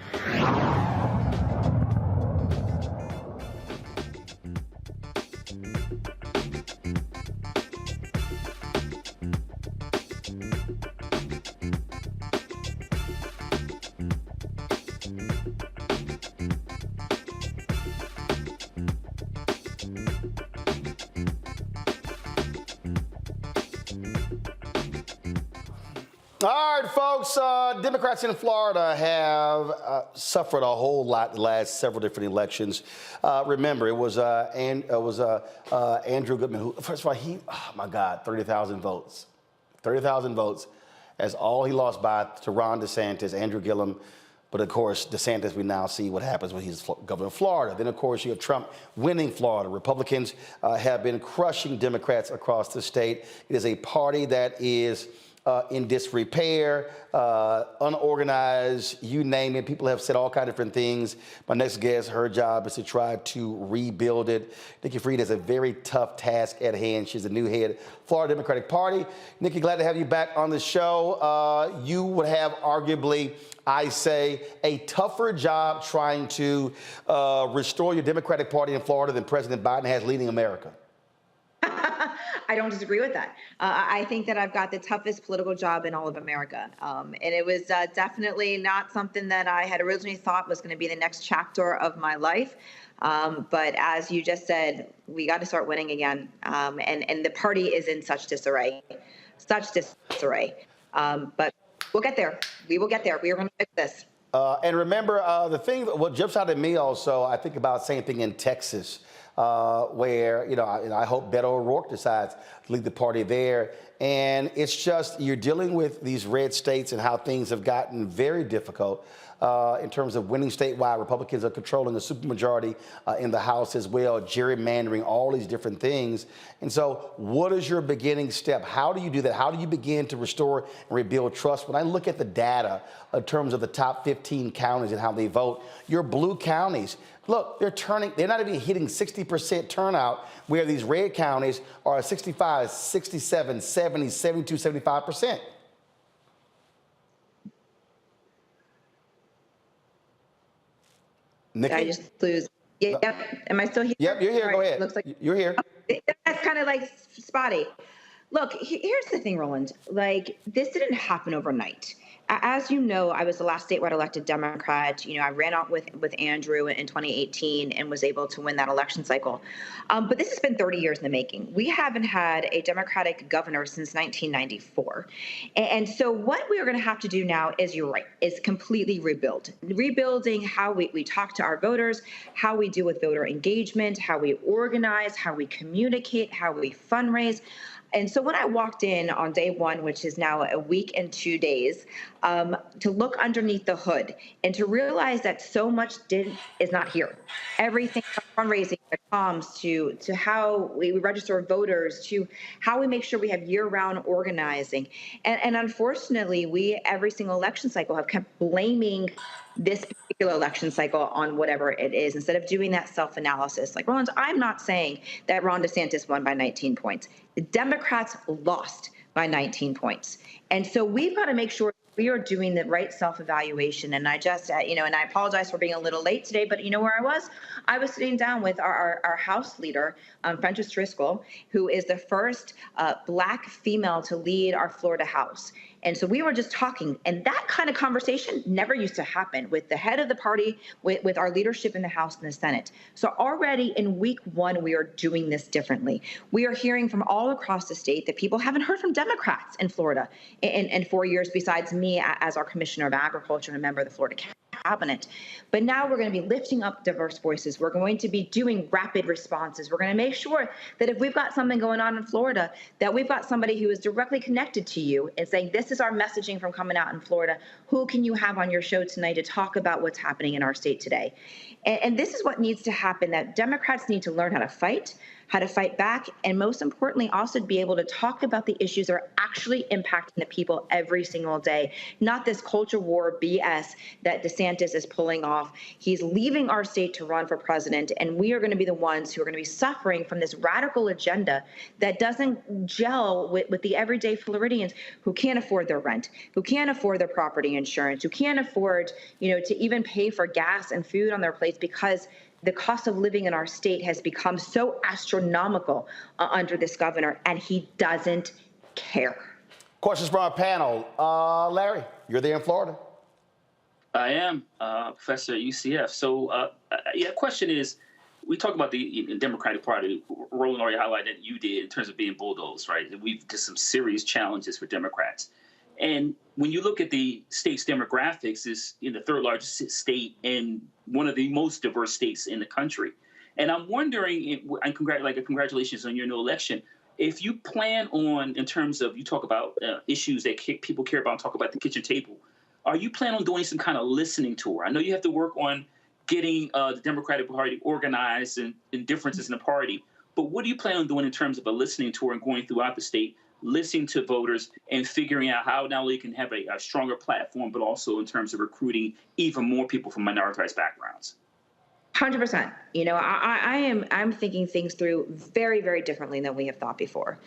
All right, folks, Democrats in Florida have suffered a whole lot the last several different elections. Remember, it was Andrew Goodman who, first of all, oh my God, 30,000 votes. 30,000 votes. That's all he lost by to Ron DeSantis, Andrew Gillum. But of course, DeSantis, we now see what happens when he's governor of Florida. Then, of course, you have Trump winning Florida. Republicans have been crushing Democrats across the state. It is a party that is in disrepair, unorganized, you name it. People have said all kinds of different things. My next guest, her job is to try to rebuild it. Nikki Fried has a very tough task at hand. She's the new head Florida Democratic Party. Nikki, glad to have you back on the show. You would have arguably, I say, a tougher job trying to restore your Democratic Party in Florida than President Biden has leading America. I don't disagree with that. I think that I've got the toughest political job in all of America. And it was definitely not something that I had originally thought was going to be the next chapter of my life. But as you just said, we got to start winning again. And the party is in such disarray. But we'll get there. We will get there. We are going to fix this. And remember, the thing, what jumps out at me also, I think about same thing in Texas. Where, I hope Beto O'Rourke decides to lead the party there. And it's just, you're dealing with these red states and how things have gotten very difficult in terms of winning statewide. Republicans are controlling a supermajority in the House as well, gerrymandering, all these different things. And so what is your beginning step? How do you do that? How do you begin to restore and rebuild trust? When I look at the data in terms of the top 15 counties and how they vote, your blue counties, look, they're not even hitting 60% turnout, where these red counties are 65, 67, 70, 72, 75%. Nikki? I just lose. Yep. Am I still here? Yep, you're here. Go ahead. Looks like you're here. That's kind of like spotty. Look, here's the thing, Roland. Like, this didn't happen overnight. As you know, I was the last statewide elected Democrat. I ran out with Andrew in 2018 and was able to win that election cycle. But this has been 30 years in the making. We haven't had a Democratic governor since 1994. And so what we are going to have to do now is, you're right, is completely rebuild. Rebuilding how we talk to our voters, how we deal with voter engagement, how we organize, how we communicate, how we fundraise. And so when I walked in on day one, which is now a week and 2 days, to look underneath the hood and to realize that so much is not here. Everything from fundraising to comms to how we register voters to how we make sure we have year-round organizing. And unfortunately, we every single election cycle have kept blaming this particular election cycle on whatever it is, instead of doing that self-analysis. Like, Roland, I'm not saying that Ron DeSantis won by 19 points. The Democrats lost by 19 points. And so we've got to make sure we are doing the right self-evaluation. And I just, and I apologize for being a little late today, but you know where I was? I was sitting down with our House leader, Fences Driscoll, who is the first Black female to lead our Florida House. And so we were just talking, and that kind of conversation never used to happen with the head of the party, with our leadership in the House and the Senate. So already in week one, we are doing this differently. We are hearing from all across the state that people haven't heard from Democrats in Florida in 4 years, besides me as our Commissioner of Agriculture and a member of the Florida Cabinet. But now we're going to be lifting up diverse voices. We're going to be doing rapid responses. We're going to make sure that if we've got something going on in Florida, that we've got somebody who is directly connected to you and saying, this is our messaging from coming out in Florida. Who can you have on your show tonight to talk about what's happening in our state today? And this is what needs to happen, that Democrats need to learn how to fight back, and most importantly, also to be able to talk about the issues that are actually impacting the people every single day, not this culture war BS that DeSantis is pulling off. He's leaving our state to run for president, and we are going to be the ones who are going to be suffering from this radical agenda that doesn't gel with the everyday Floridians who can't afford their rent, who can't afford their property insurance, who can't afford, to even pay for gas and food on their plates, because the cost of living in our state has become so astronomical under this governor, and he doesn't care. Questions from our panel. Larry, you're there in Florida. I am, professor at UCF. So, question is, we talk about the Democratic Party. Roland already highlighted you did in terms of being bulldozed, right? We've just some serious challenges for Democrats. And when you look at the state's demographics, it's in the third largest state and one of the most diverse states in the country. And I'm wondering, and congratulations on your new election, if you plan on, in terms of, you talk about issues that people care about, talk about the kitchen table, are you planning on doing some kind of listening tour? I know you have to work on getting the Democratic Party organized and differences in the party, but what do you plan on doing in terms of a listening tour and going throughout the state, listening to voters and figuring out how not only you can have a stronger platform, but also in terms of recruiting even more people from minoritized backgrounds? 100%. I'm thinking things through very, very differently than we have thought before.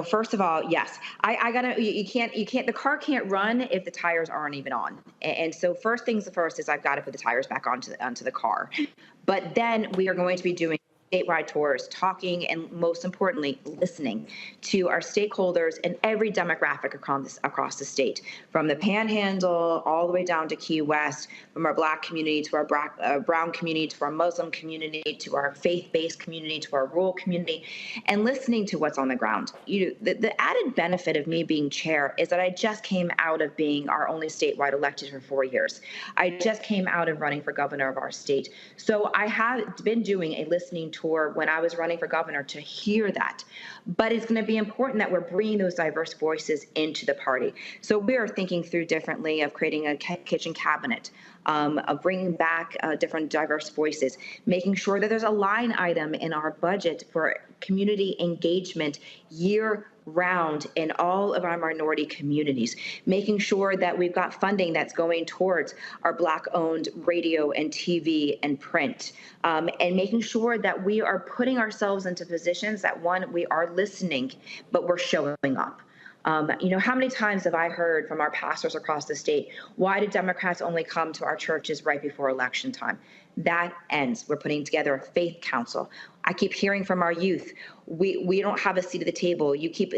First of all, yes, you can't, the car can't run if the tires aren't even on. And so first things first is I've got to put the tires back onto the car. But then we are going to be doing statewide tours, talking and most importantly, listening to our stakeholders in every demographic across the state, from the Panhandle all the way down to Key West, from our Black community to our brown community to our Muslim community to our faith-based community to our rural community, and listening to what's on the ground. The added benefit of me being chair is that I just came out of being our only statewide elected for 4 years. I just came out of running for governor of our state. So I have been doing a listening tour when I was running for governor to hear that. But it's going to be important that we're bringing those diverse voices into the party. So we are thinking through differently of creating a kitchen cabinet, of bringing back different diverse voices, making sure that there's a line item in our budget for community engagement year-round in all of our minority communities, making sure that we've got funding that's going towards our Black-owned radio and TV and print, and making sure that we are putting ourselves into positions that, one, we are listening, but we're showing up. How many times have I heard from our pastors across the state, why do Democrats only come to our churches right before election time? That ends. We're putting together a faith council. I keep hearing from our youth, we don't have a seat at the table. You keep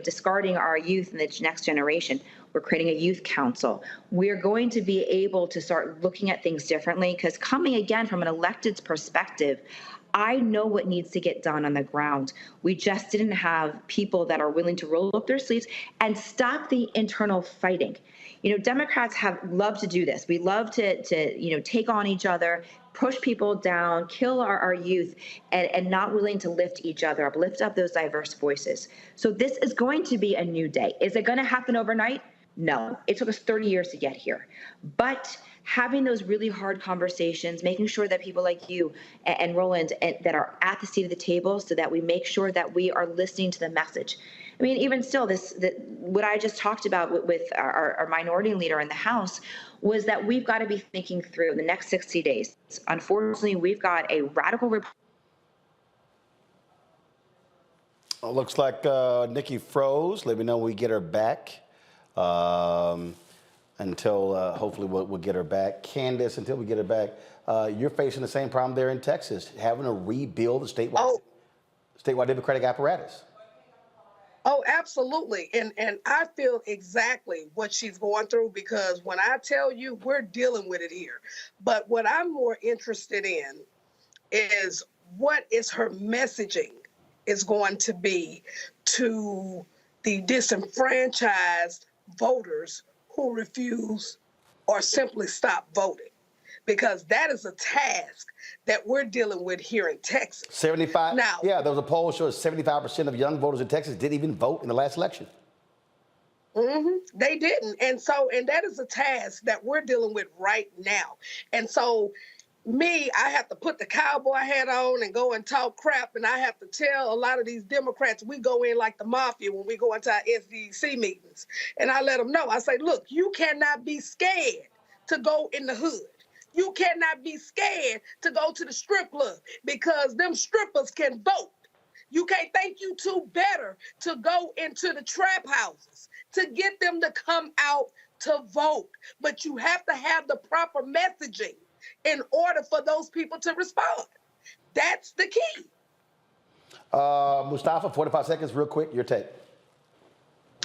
discarding our youth and the next generation. We're creating a youth council. We're going to be able to start looking at things differently, because coming again from an elected's perspective, I know what needs to get done on the ground. We just didn't have people that are willing to roll up their sleeves and stop the internal fighting. Democrats love to do this. We love to take on each other, push people down, kill our youth, and not willing to lift each other up, lift up those diverse voices. So this is going to be a new day. Is it going to happen overnight? No. It took us 30 years to get here. But having those really hard conversations, making sure that people like you and Roland that are at the seat of the table so that we make sure that we are listening to the message. I mean, even still, what I just talked about with our minority leader in the House was that we've got to be thinking through the next 60 days. Unfortunately, we've got a radical Looks like Nikki froze. Let me know when we get her back. Until hopefully we'll get her back. Candace, until we get her back, you're facing the same problem there in Texas, having to rebuild the statewide Democratic apparatus. Oh, absolutely. And I feel exactly what she's going through, because when I tell you, we're dealing with it here. But what I'm more interested in is what is her messaging is going to be to the disenfranchised voters who refuse or simply stop voting, because that is a task that we're dealing with here in Texas. 75. Now, yeah, there was a poll showing 75% of young voters in Texas didn't even vote in the last election. They didn't, and that is a task that we're dealing with right now. And so, I have to put the cowboy hat on and go and talk crap, and I have to tell a lot of these Democrats, we go in like the mafia when we go into our SDC meetings. And I let them know, I say, look, you cannot be scared to go in the hood. You cannot be scared to go to the strip club, because them strippers can vote. You can't think you two better to go into the trap houses to get them to come out to vote. But you have to have the proper messaging in order for those people to respond. That's the key. Mustafa, 45 seconds, real quick, your take.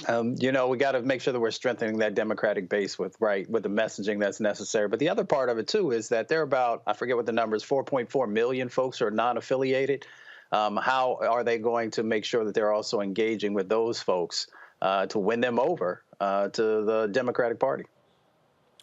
We got to make sure that we're strengthening that Democratic base with the messaging that's necessary. But the other part of it, too, is that there are about, I forget what the number is, 4.4 million folks who are non-affiliated. How are they going to make sure that they're also engaging with those folks to win them over to the Democratic Party?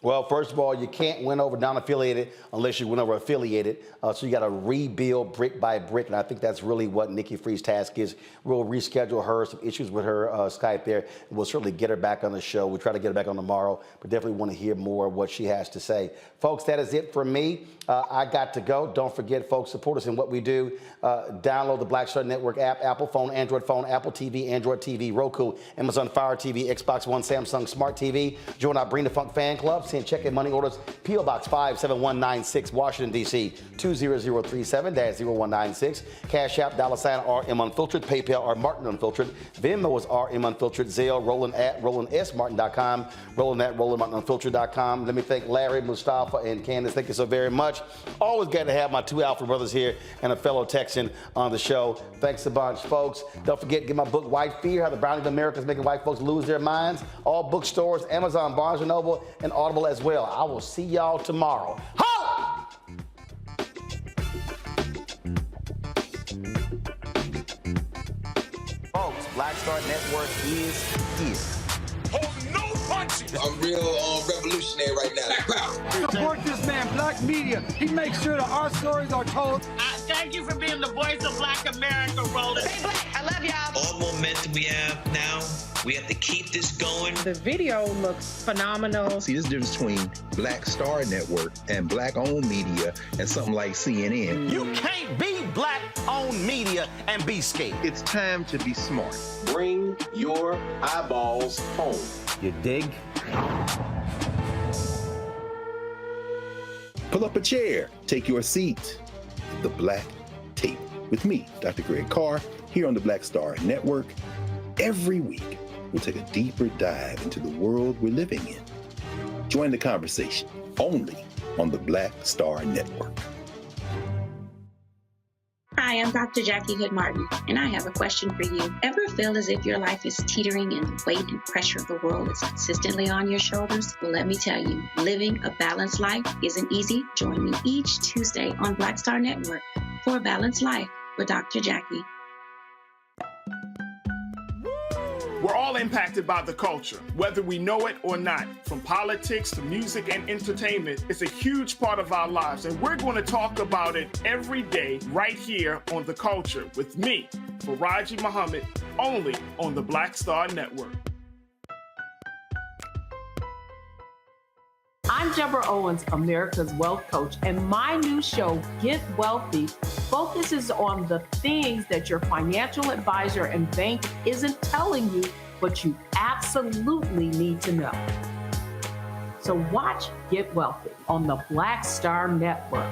Well, first of all, you can't win over non-affiliated unless you win over affiliated. So you got to rebuild brick by brick. And I think that's really what Nikki Free's task is. We'll reschedule her, some issues with her Skype there. And we'll certainly get her back on the show. We'll try to get her back on tomorrow, but definitely want to hear more of what she has to say. Folks, that is it for me. I got to go. Don't forget, folks, support us in what we do. Download the Black Star Network app, Apple phone, Android phone, Apple TV, Android TV, Roku, Amazon Fire TV, Xbox One, Samsung Smart TV. Join our Bring the Funk fan club. Send check and money orders. P.O. Box 57196, Washington, D.C. 20037-0196. Cash App, $RM Unfiltered. PayPal, R Martin Unfiltered. Venmo is RM Unfiltered. Zelle, Roland at RolandSMartin.com. Roland at RolandMartinUnfiltered.com. Let me thank Larry, Mustafa, and Candace. Thank you so very much. Always glad to have my two Alpha brothers here and a fellow Texan on the show. Thanks a bunch, folks. Don't forget to get my book, White Fear, How the Browning of America is Making White Folks Lose Their Minds. All bookstores, Amazon, Barnes & Noble, and Audible as well. I will see y'all tomorrow. Ho! Folks, Black Star Network is here. Hold no punches. I'm real revolutionary right now. Support this man, Black Media. He makes sure that our stories are told. Thank you for being the voice of Black America, Roland. Stay black. I love y'all. All momentum we have now, we have to keep this going. The video looks phenomenal. See, this difference between Black Star Network and black-owned media and something like CNN. You can't be black-owned media and be scared. It's time to be smart. Bring your eyeballs home. You dig? Pull up a chair, take your seat at the Black Table with me, Dr. Greg Carr, here on the Black Star Network. Every week, we'll take a deeper dive into the world we're living in. Join the conversation only on the Black Star Network. Hi, I'm Dr. Jackie Hood Martin, and I have a question for you. Ever feel as if your life is teetering and the weight and pressure of the world is consistently on your shoulders? Well, let me tell you, living a balanced life isn't easy. Join me each Tuesday on Black Star Network for A Balanced Life with Dr. Jackie. We're all impacted by the culture, whether we know it or not. From politics to music and entertainment, it's a huge part of our lives, and we're going to talk about it every day right here on The Culture with me, Faraji Muhammad, only on the Black Star Network. I'm Deborah Owens, America's Wealth Coach, and my new show, Get Wealthy, focuses on the things that your financial advisor and bank isn't telling you, but you absolutely need to know. So watch Get Wealthy on the Black Star Network.